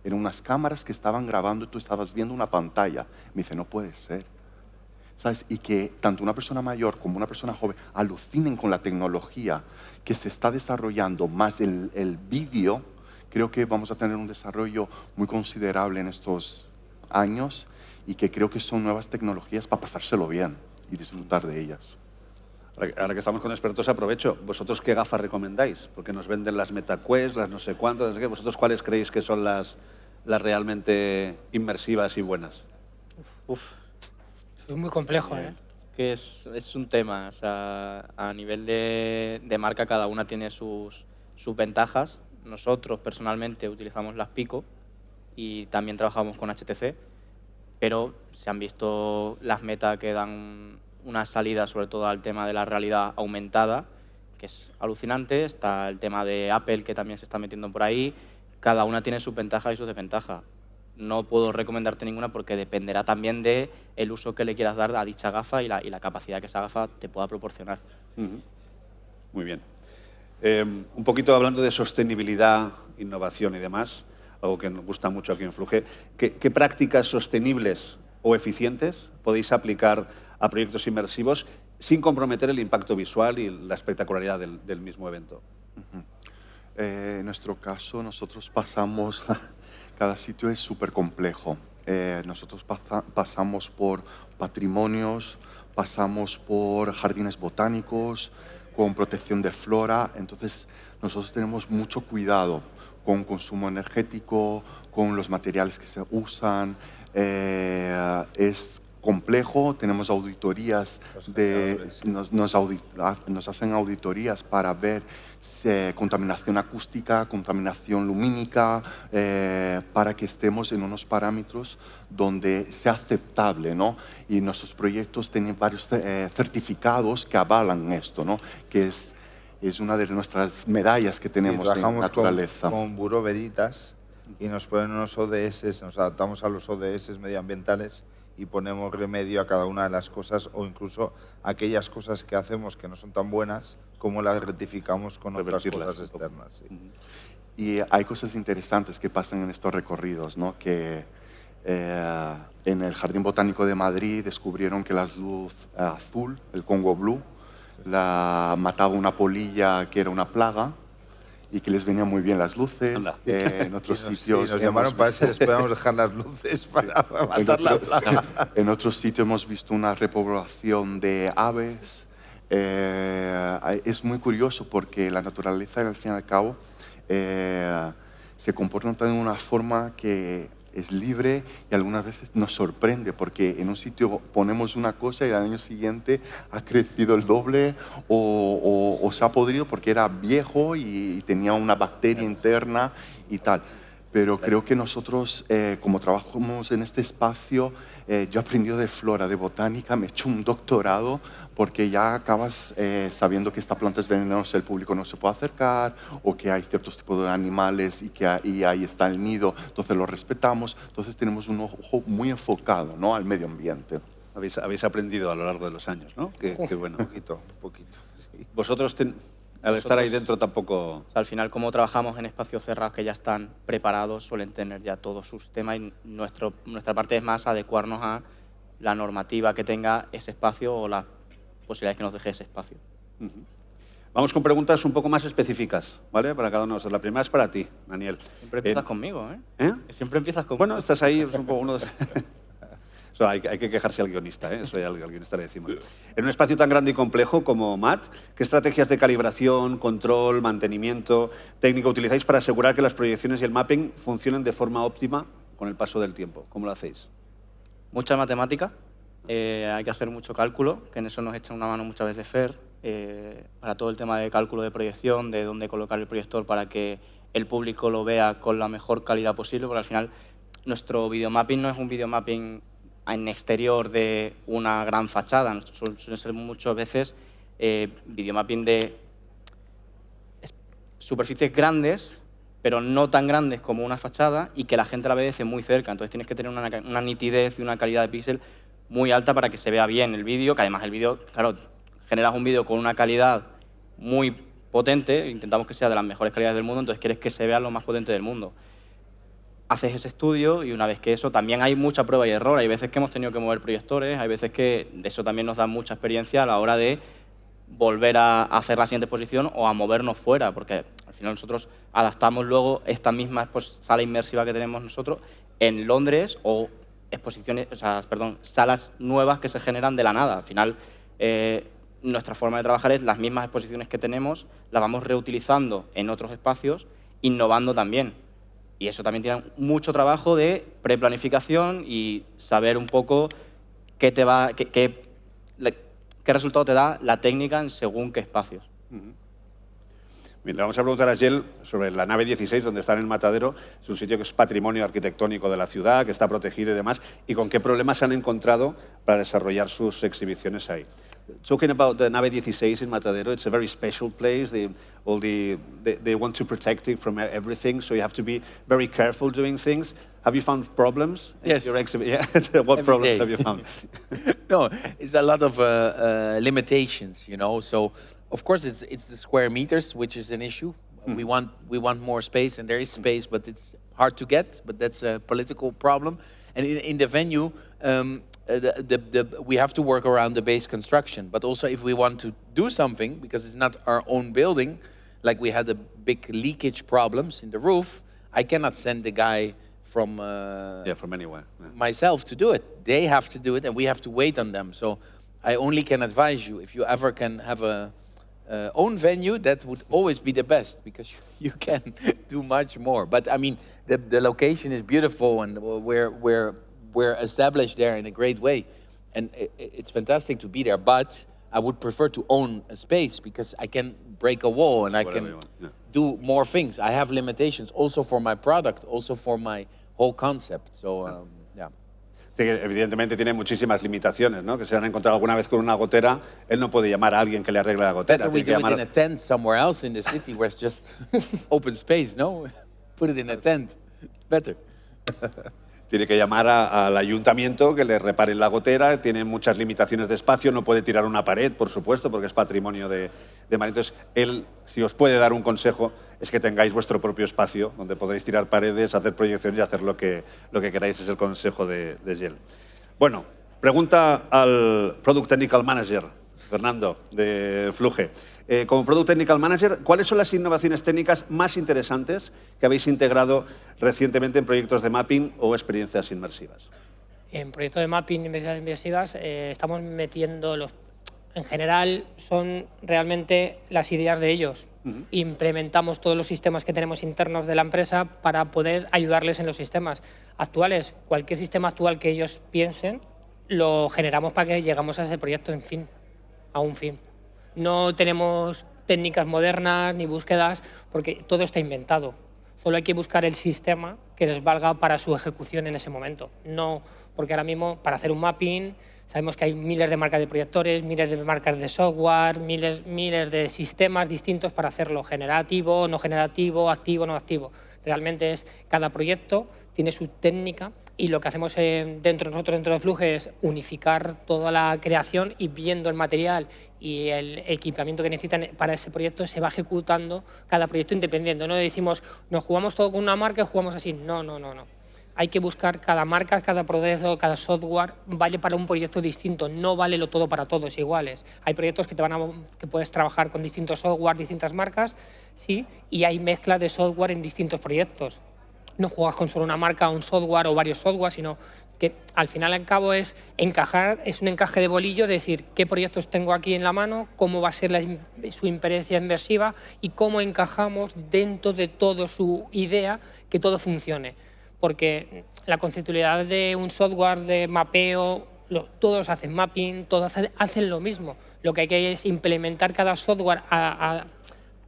Speaker 3: Eran unas cámaras que estaban grabando y tú estabas viendo una pantalla. Me dice, no puede ser. ¿Sabes? Y que tanto una persona mayor como una persona joven alucinen con la tecnología que se está desarrollando, más el vídeo. Creo que vamos a tener un desarrollo muy considerable en estos años, y que creo que son nuevas tecnologías para pasárselo bien y disfrutar de ellas.
Speaker 1: Ahora que estamos con expertos, aprovecho. ¿Vosotros qué gafas recomendáis? Porque nos venden las MetaQuest, las no sé cuántas, no sé qué. ¿Vosotros cuáles creéis que son las realmente inmersivas y buenas?
Speaker 2: Uf,
Speaker 5: Eso es muy complejo, ¿eh?
Speaker 2: que es un tema. O sea, a nivel de marca, cada una tiene sus ventajas. Nosotros, personalmente, utilizamos las Pico y también trabajamos con HTC, pero se han visto las Meta que dan una salida sobre todo al tema de la realidad aumentada, que es alucinante. Está el tema de Apple, que también se está metiendo por ahí. Cada una tiene sus ventajas y sus desventajas. No puedo recomendarte ninguna porque dependerá también del uso que le quieras dar a dicha gafa y la capacidad que esa gafa te pueda proporcionar.
Speaker 1: Muy bien. Un poquito hablando de sostenibilidad, innovación y demás, algo que nos gusta mucho aquí en Fluge, ¿qué prácticas sostenibles o eficientes podéis aplicar a proyectos inmersivos sin comprometer el impacto visual y la espectacularidad del mismo evento?
Speaker 3: En nuestro caso, nosotros pasamos, cada sitio es súper complejo. Nosotros pasamos por patrimonios, pasamos por jardines botánicos, con protección de flora. Entonces, nosotros tenemos mucho cuidado con consumo energético, con los materiales que se usan. Es complejo, tenemos auditorías, nos hacen auditorías para ver contaminación acústica, contaminación lumínica, para que estemos en unos parámetros donde sea aceptable, ¿no? Y nuestros proyectos tienen varios certificados que avalan esto, ¿no? Que es una de nuestras medallas que tenemos en naturaleza.
Speaker 4: Con Bureau Veritas y nos ponen unos ODS, nos adaptamos a los ODS medioambientales y ponemos remedio a cada una de las cosas, o incluso aquellas cosas que hacemos que no son tan buenas, como las rectificamos con otras cosas externas. Sí.
Speaker 3: Y hay cosas interesantes que pasan en estos recorridos, ¿no? Que en el Jardín Botánico de Madrid descubrieron que la luz azul, el Congo Blue, la mataba una polilla que era una plaga y que les venían muy bien las luces. En otros sitios
Speaker 4: nos llamaron para ver si les podíamos dejar las luces para matar la plaga.
Speaker 3: En otros sitios hemos visto una repoblación de aves. Es muy curioso porque la naturaleza, al fin y al cabo, se comporta de una forma que es libre y algunas veces nos sorprende, porque en un sitio ponemos una cosa y al año siguiente ha crecido el doble o se ha podrido porque era viejo y tenía una bacteria interna y tal. Pero creo que nosotros, como trabajamos en este espacio, yo he aprendido de flora, de botánica, me he hecho un doctorado, porque ya acabas sabiendo que esta planta es venenosa, el público no se puede acercar, o que hay ciertos tipos de animales y que ahí está el nido, entonces lo respetamos. Entonces tenemos un ojo muy enfocado, ¿no?, al medio ambiente.
Speaker 1: Habéis aprendido a lo largo de los años, ¿no? Qué bueno.
Speaker 4: Un poquito. Sí.
Speaker 1: Vosotros, al estar ahí dentro, tampoco...
Speaker 2: O sea, al final, como trabajamos en espacios cerrados que ya están preparados, suelen tener ya todos sus temas, y nuestra parte es más adecuarnos a la normativa que tenga ese espacio o las posibilidades que nos deje ese espacio.
Speaker 1: Vamos con preguntas un poco más específicas, ¿vale? Para cada uno de nosotros. La primera es para ti, Daniel.
Speaker 2: Siempre empiezas conmigo, ¿eh?
Speaker 1: ¿Eh?
Speaker 2: Siempre empiezas conmigo.
Speaker 1: Bueno, estás ahí, es un poco uno de... Eso, hay que quejarse al guionista, ¿eh? Eso ya al guionista le decimos. En un espacio tan grande y complejo como MAT, ¿qué estrategias de calibración, control, mantenimiento técnico utilizáis para asegurar que las proyecciones y el mapping funcionen de forma óptima con el paso del tiempo? ¿Cómo lo hacéis?
Speaker 2: Mucha matemática, hay que hacer mucho cálculo, que en eso nos echa una mano muchas veces Fer, para todo el tema de cálculo de proyección, de dónde colocar el proyector para que el público lo vea con la mejor calidad posible, porque al final nuestro videomapping no es un videomapping en exterior de una gran fachada, suelen ser muchas veces videomapping de superficies grandes, pero no tan grandes como una fachada y que la gente la ve desde muy cerca. Entonces tienes que tener una nitidez y una calidad de píxel muy alta para que se vea bien el vídeo, que además el vídeo, claro, generas un vídeo con una calidad muy potente, intentamos que sea de las mejores calidades del mundo, entonces quieres que se vea lo más potente del mundo. Haces ese estudio y una vez que eso, también hay mucha prueba y error. Hay veces que hemos tenido que mover proyectores, hay veces que eso también nos da mucha experiencia a la hora de volver a hacer la siguiente exposición o a movernos fuera, porque al final nosotros adaptamos luego esta misma sala inmersiva que tenemos nosotros en Londres o exposiciones, salas nuevas que se generan de la nada. Al final, nuestra forma de trabajar es las mismas exposiciones que tenemos, las vamos reutilizando en otros espacios, innovando también. Y eso también tiene mucho trabajo de preplanificación y saber un poco qué resultado te da la técnica en según qué espacios.
Speaker 1: Bien, le vamos a preguntar a Gel sobre la nave 16, donde está en el Matadero. Es un sitio que es patrimonio arquitectónico de la ciudad, que está protegido y demás. ¿Y con qué problemas se han encontrado para desarrollar sus exhibiciones ahí? Talking about the nave 16 in Matadero, it's a very special place. They want to protect it from everything, so you have to be very careful doing things. Have you found problems in
Speaker 6: Yes.
Speaker 1: your exhibition? Yeah. What
Speaker 6: Every
Speaker 1: problems
Speaker 6: day.
Speaker 1: have you found?
Speaker 6: No, it's a lot of limitations, you know. So, of course, it's the square meters, which is an issue. We want more space, and there is space, but it's hard to get. But that's a political problem. And in the venue, we have to work around the base construction. But also, if we want to do something, because it's not our own building, like we had a big leakage problems in the roof, I cannot send the guy from
Speaker 1: From anywhere. Yeah.
Speaker 6: myself to do it. They have to do it, and we have to wait on them. So I only can advise you, if you ever can have a own venue, that would always be the best, because you can do much more. But I mean, the location is beautiful, and we're established there in a great way, and it's fantastic to be there. But I would prefer to own a space, because I can break a wall and I
Speaker 1: Whatever
Speaker 6: can
Speaker 1: you want, yeah.
Speaker 6: do more things. I have limitations also for my product, also for my whole concept. So yeah.
Speaker 1: Sí, que evidentemente tiene muchísimas limitaciones, ¿no? Que se han encontrado alguna vez con una gotera, él no puede llamar a alguien que le arregle la gotera.
Speaker 6: Better we
Speaker 1: Tiene que
Speaker 6: do it in
Speaker 1: llamar...
Speaker 6: a tent somewhere else in the city where it's just open space, no? Put it in a tent. Better.
Speaker 1: Tiene que llamar al ayuntamiento que le reparen la gotera, tiene muchas limitaciones de espacio, no puede tirar una pared, por supuesto, porque es patrimonio de Madrid. Entonces, él, si os puede dar un consejo, es que tengáis vuestro propio espacio donde podréis tirar paredes, hacer proyecciones y hacer lo que queráis. Es el consejo de Gel. Bueno, pregunta al Product Technical Manager, Fernando, de Fluge. Como Product Technical Manager, ¿cuáles son las innovaciones técnicas más interesantes que habéis integrado recientemente en proyectos de mapping o experiencias inmersivas?
Speaker 5: En proyectos de mapping y experiencias inmersivas estamos metiendo en general son realmente las ideas de ellos. Implementamos todos los sistemas que tenemos internos de la empresa para poder ayudarles en los sistemas actuales. Cualquier sistema actual que ellos piensen, lo generamos para que llegamos a ese proyecto a un fin. No tenemos técnicas modernas ni búsquedas porque todo está inventado. Solo hay que buscar el sistema que les valga para su ejecución en ese momento. No, porque ahora mismo para hacer un mapping sabemos que hay miles de marcas de proyectores, miles de marcas de software, miles de sistemas distintos para hacerlo generativo, no generativo, activo, no activo. Realmente cada proyecto tiene su técnica y lo que hacemos nosotros dentro de Fluge es unificar toda la creación y viendo el material y el equipamiento que necesitan para ese proyecto se va ejecutando cada proyecto independiente. No decimos, nos jugamos todo con una marca y jugamos así. No. hay que buscar cada marca, cada proceso, cada software vale para un proyecto distinto, no vale lo todo para todos iguales. Hay proyectos que puedes trabajar con distintos software, distintas marcas, sí, y hay mezclas de software en distintos proyectos. No juegas con solo una marca, un software o varios software, sino que al final y al cabo es encajar, es un encaje de bolillo, de decir qué proyectos tengo aquí en la mano, cómo va a ser su experiencia inmersiva y cómo encajamos dentro de toda su idea que todo funcione. Porque la conceptualidad de un software de mapeo, todos hacen mapping, todos hacen lo mismo. Lo que hay que es implementar cada software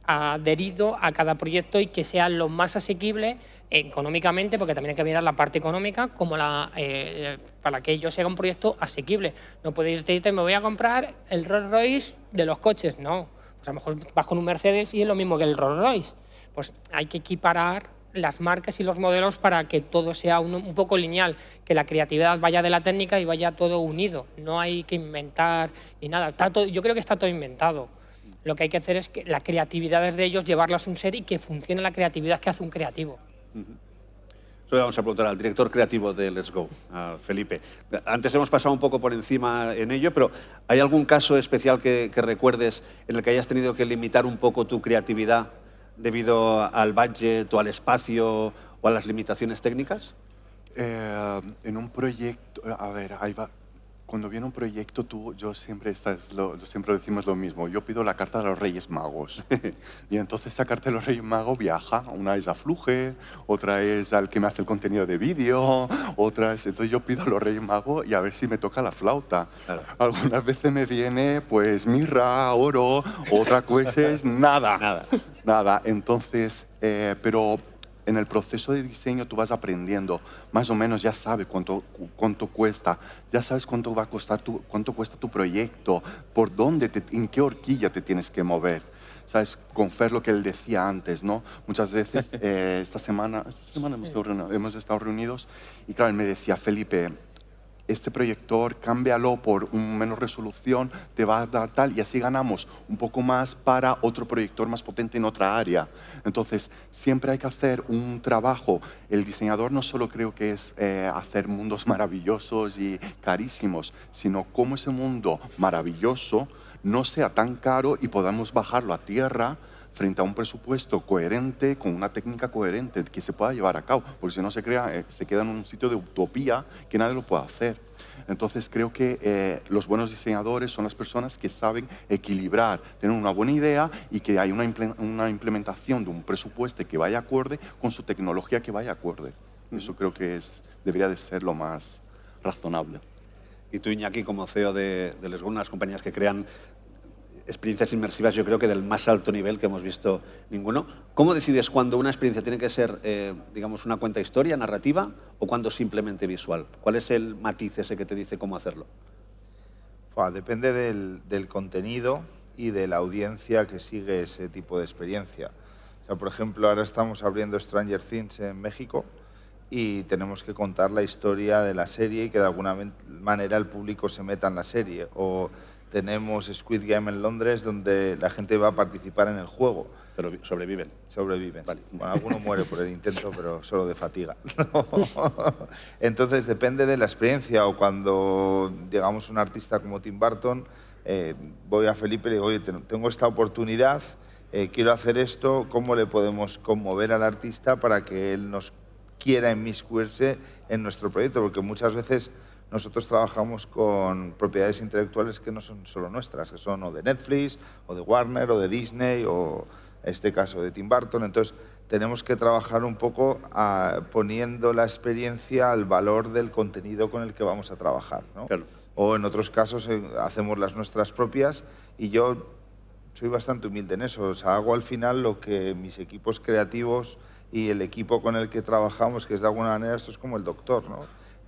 Speaker 5: adherido a cada proyecto y que sea lo más asequible económicamente, porque también hay que mirar la parte económica, como para que ello sea un proyecto asequible. No podéis decirte, me voy a comprar el Rolls Royce de los coches. No, pues a lo mejor vas con un Mercedes y es lo mismo que el Rolls Royce. Pues hay que equiparar las marcas y los modelos para que todo sea un poco lineal, que la creatividad vaya de la técnica y vaya todo unido. No hay que inventar ni nada. Yo creo que está todo inventado. Lo que hay que hacer es que la creatividad de ellos, llevarlas a un ser y que funcione la creatividad que hace un creativo.
Speaker 1: Eso le vamos a preguntar al director creativo de Let's Go, a Felipe. Antes hemos pasado un poco por encima en ello, pero ¿hay algún caso especial que recuerdes en el que hayas tenido que limitar un poco tu creatividad debido al budget o al espacio o a las limitaciones técnicas?
Speaker 3: En un proyecto, a ver, ahí va. Cuando viene un proyecto, yo siempre decimos lo mismo. Yo pido la carta de los Reyes Magos. Y entonces esa carta de los Reyes Magos viaja. Una es a Fluge, otra es al que me hace el contenido de vídeo, otra es... Entonces yo pido a los Reyes Magos y a ver si me toca la flauta. Claro. Algunas veces me viene pues mirra, oro, otras veces nada. Nada. Entonces, pero... En el proceso de diseño tú vas aprendiendo, más o menos ya sabes cuánto cuesta, ya sabes cuánto va a costar cuánto cuesta tu proyecto, por dónde, en qué horquilla te tienes que mover. ¿Sabes? Con Fer, lo que él decía antes, ¿no? Muchas veces, esta semana hemos estado reunidos y claro, él me decía, Felipe, este proyector, cámbialo por menos resolución, te va a dar tal, y así ganamos un poco más para otro proyector más potente en otra área. Entonces, siempre hay que hacer un trabajo. El diseñador no solo creo que es hacer mundos maravillosos y carísimos, sino cómo ese mundo maravilloso no sea tan caro y podamos bajarlo a tierra frente a un presupuesto coherente, con una técnica coherente que se pueda llevar a cabo, porque si no se queda en un sitio de utopía que nadie lo puede hacer. Entonces creo que los buenos diseñadores son las personas que saben equilibrar, tener una buena idea y que hay una implementación de un presupuesto que vaya acorde con su tecnología que vaya acorde. Eso creo que debería de ser lo más razonable.
Speaker 1: Y tú, Iñaki, como CEO de Let's Go, unas compañías que crean experiencias inmersivas, yo creo que del más alto nivel que hemos visto ninguno. ¿Cómo decides cuándo una experiencia tiene que ser, digamos, una cuenta historia, narrativa, o cuándo simplemente visual? ¿Cuál es el matiz ese que te dice cómo hacerlo?
Speaker 4: Depende del contenido y de la audiencia que sigue ese tipo de experiencia. O sea, por ejemplo, ahora estamos abriendo Stranger Things en México y tenemos que contar la historia de la serie y que de alguna manera el público se meta en la serie. O tenemos Squid Game en Londres, donde la gente va a participar en el juego.
Speaker 1: Pero sobreviven.
Speaker 4: Sobreviven.
Speaker 1: Vale.
Speaker 4: Bueno, alguno muere por el intento, pero solo de fatiga. Entonces, depende de la experiencia. O cuando llegamos un artista como Tim Burton, voy a Felipe y le digo, oye, tengo esta oportunidad, quiero hacer esto, ¿cómo le podemos conmover al artista para que él nos quiera inmiscuirse en nuestro proyecto? Porque muchas veces nosotros trabajamos con propiedades intelectuales que no son solo nuestras, que son o de Netflix, o de Warner, o de Disney, o en este caso de Tim Burton. Entonces, tenemos que trabajar un poco poniendo la experiencia al valor del contenido con el que vamos a trabajar, ¿no?
Speaker 1: Claro.
Speaker 4: O en otros casos hacemos las nuestras propias, y yo soy bastante humilde en eso. O sea, hago al final lo que mis equipos creativos y el equipo con el que trabajamos, que es de alguna manera, esto es como el doctor, ¿no?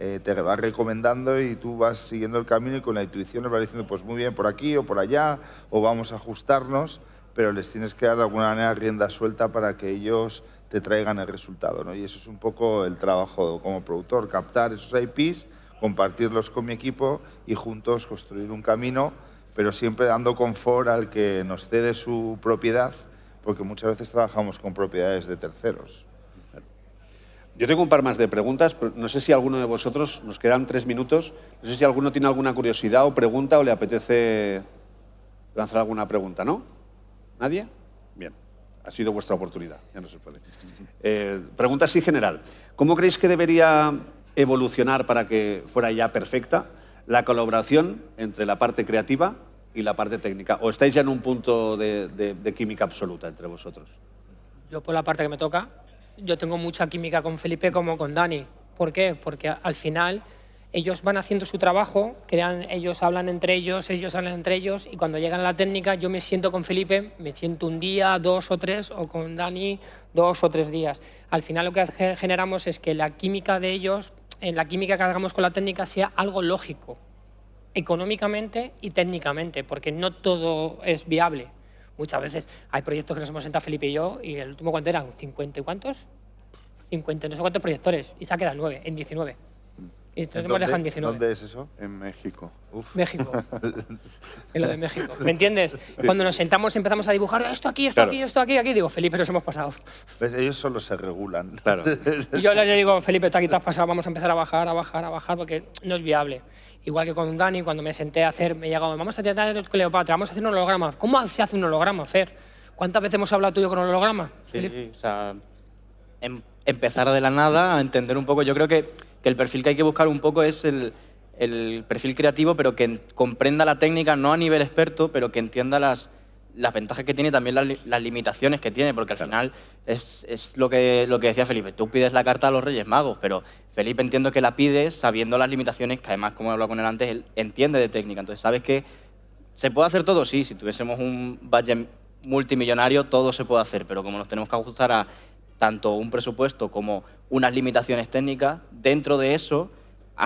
Speaker 4: Te va recomendando y tú vas siguiendo el camino y con la intuición les vas diciendo, pues muy bien, por aquí o por allá, o vamos a ajustarnos, pero les tienes que dar de alguna manera rienda suelta para que ellos te traigan el resultado, ¿no? Y eso es un poco el trabajo como productor, captar esos IPs, compartirlos con mi equipo y juntos construir un camino, pero siempre dando confort al que nos cede su propiedad, porque muchas veces trabajamos con propiedades de terceros.
Speaker 1: Yo tengo un par más de preguntas, pero no sé si alguno de vosotros, nos quedan 3 minutos, no sé si alguno tiene alguna curiosidad o pregunta o le apetece lanzar alguna pregunta, ¿no? ¿Nadie? Bien, ha sido vuestra oportunidad, ya no se puede. Pregunta así general. ¿Cómo creéis que debería evolucionar para que fuera ya perfecta la colaboración entre la parte creativa y la parte técnica? ¿O estáis ya en un punto de química absoluta entre vosotros?
Speaker 5: Yo por la parte que me toca, yo tengo mucha química con Felipe como con Dani. ¿Por qué? Porque al final ellos van haciendo su trabajo, ellos hablan entre ellos y cuando llegan a la técnica yo me siento con Felipe, me siento un día, 2 o 3, o con Dani 2 o 3 días. Al final lo que generamos es que la química de ellos, en la química que hagamos con la técnica, sea algo lógico, económicamente y técnicamente, porque no todo es viable. Muchas veces hay proyectos que nos hemos sentado Felipe y yo, y el último, ¿cuánto eran? ¿50 y cuántos? 50, no sé cuántos proyectores, y se ha quedado 9, en 19. Y nos hemos dejado en 19.
Speaker 4: ¿Dónde es eso?
Speaker 3: En México.
Speaker 5: México. En lo de México. ¿Me entiendes? Cuando nos sentamos empezamos a dibujar esto aquí, esto
Speaker 1: Claro.
Speaker 5: aquí, esto aquí, aquí. Digo, Felipe, nos hemos pasado.
Speaker 4: ¿Ves? Ellos solo se regulan.
Speaker 1: Claro.
Speaker 5: Y yo le digo, Felipe, está aquí, te has pasado, vamos a empezar a bajar, porque no es viable. Igual que con Dani, cuando me senté a hacer, me llegaba, vamos a tratar el Cleopatra, vamos a hacer un holograma. ¿Cómo se hace un holograma, Fer? ¿Cuántas veces hemos hablado tú y yo con un holograma?
Speaker 2: Sí, o sea, empezar de la nada a entender un poco. Yo creo que el perfil que hay que buscar un poco es el perfil creativo, pero que comprenda la técnica, no a nivel experto, pero que entienda las ventajas que tiene y también las limitaciones que tiene, porque al final es lo que decía Felipe. Tú pides la carta a los Reyes Magos, pero Felipe entiendo que la pides sabiendo las limitaciones, que además, como he hablado con él antes, él entiende de técnica. Entonces, ¿sabes que se puede hacer todo? Sí, si tuviésemos un budget multimillonario, todo se puede hacer, pero como nos tenemos que ajustar a tanto un presupuesto como unas limitaciones técnicas, dentro de eso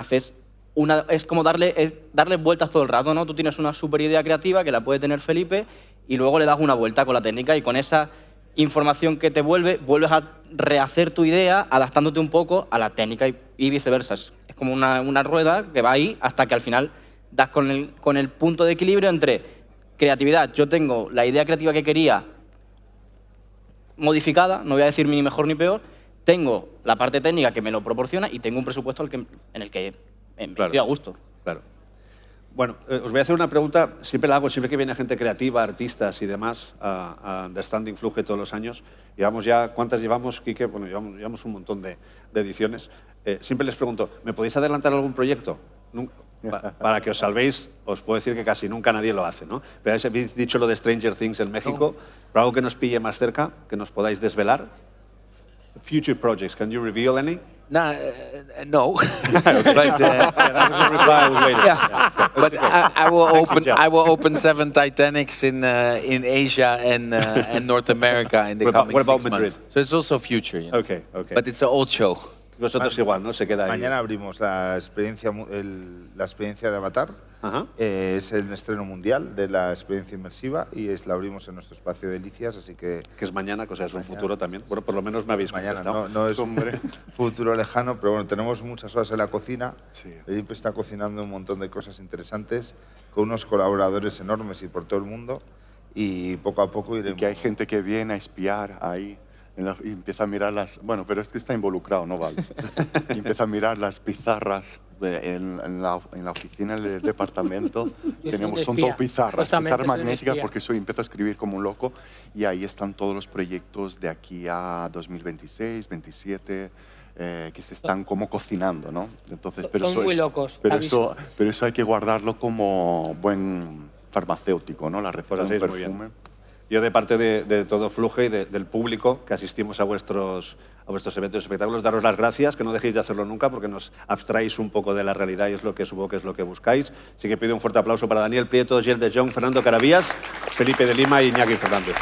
Speaker 2: es como darle vueltas todo el rato, ¿no? Tú tienes una super idea creativa que la puede tener Felipe y luego le das una vuelta con la técnica y con esa información que te vuelves a rehacer tu idea adaptándote un poco a la técnica y viceversa. Es como una rueda que va ahí hasta que al final das con el punto de equilibrio entre creatividad. Yo tengo la idea creativa que quería modificada, no voy a decir ni mejor ni peor, tengo la parte técnica que me lo proporciona y tengo un presupuesto en el que estoy a gusto.
Speaker 1: Claro. Bueno, os voy a hacer una pregunta, siempre la hago, siempre que viene gente creativa, artistas y demás, a Understanding Fluge todos los años. Llevamos ya, ¿cuántas llevamos, Quique? Bueno, llevamos un montón de ediciones. Siempre les pregunto, ¿me podéis adelantar algún proyecto? Para que os salvéis, os puedo decir que casi nunca nadie lo hace, ¿no? Pero habéis dicho lo de Stranger Things en México, pero algo que nos pille más cerca, que nos podáis desvelar. Future projects, can you reveal any?
Speaker 6: No.
Speaker 1: But,
Speaker 6: Yeah, but I will open 7 Titanics in Asia and North America in the coming
Speaker 1: what about
Speaker 6: 6
Speaker 1: Madrid?
Speaker 6: months. So it's also future, you know?
Speaker 1: Okay.
Speaker 6: But it's an old show.
Speaker 1: Vosotros igual, ¿no? Se queda ahí.
Speaker 4: Mañana abrimos la experiencia de Avatar.
Speaker 1: Ajá.
Speaker 4: Es el estreno mundial de la experiencia inmersiva y la abrimos en nuestro espacio de Delicias, así que...
Speaker 1: Que es mañana, o sea, es un futuro también. Bueno, por lo menos me habéis
Speaker 4: Mañana,
Speaker 1: contestado.
Speaker 4: no es un futuro lejano, pero bueno, tenemos muchas horas en la cocina.
Speaker 3: Sí.
Speaker 4: Felipe está cocinando un montón de cosas interesantes con unos colaboradores enormes y por todo el mundo y poco a poco iremos...
Speaker 3: Que hay gente que viene a espiar ahí y empieza a mirar las... Bueno, pero es que está involucrado, no vale. Y empieza a mirar las pizarras en la oficina del departamento. Son todo pizarras magnéticas, porque empiezo a escribir como un loco y ahí están todos los proyectos de aquí a 2026, 27... que se están como cocinando, ¿no? Entonces,
Speaker 5: son muy locos.
Speaker 3: Pero eso hay que guardarlo como buen farmacéutico, ¿no? La receta de un perfume.
Speaker 1: Yo, de parte de todo Fluge y del público que asistimos a vuestros eventos y espectáculos, daros las gracias, que no dejéis de hacerlo nunca, porque nos abstraéis un poco de la realidad y es lo que supongo que es lo que buscáis. Así que pido un fuerte aplauso para Daniel Prieto, Gilles de Jong, Fernando Caravías, Felipe de Lima y Iñaki Fernández.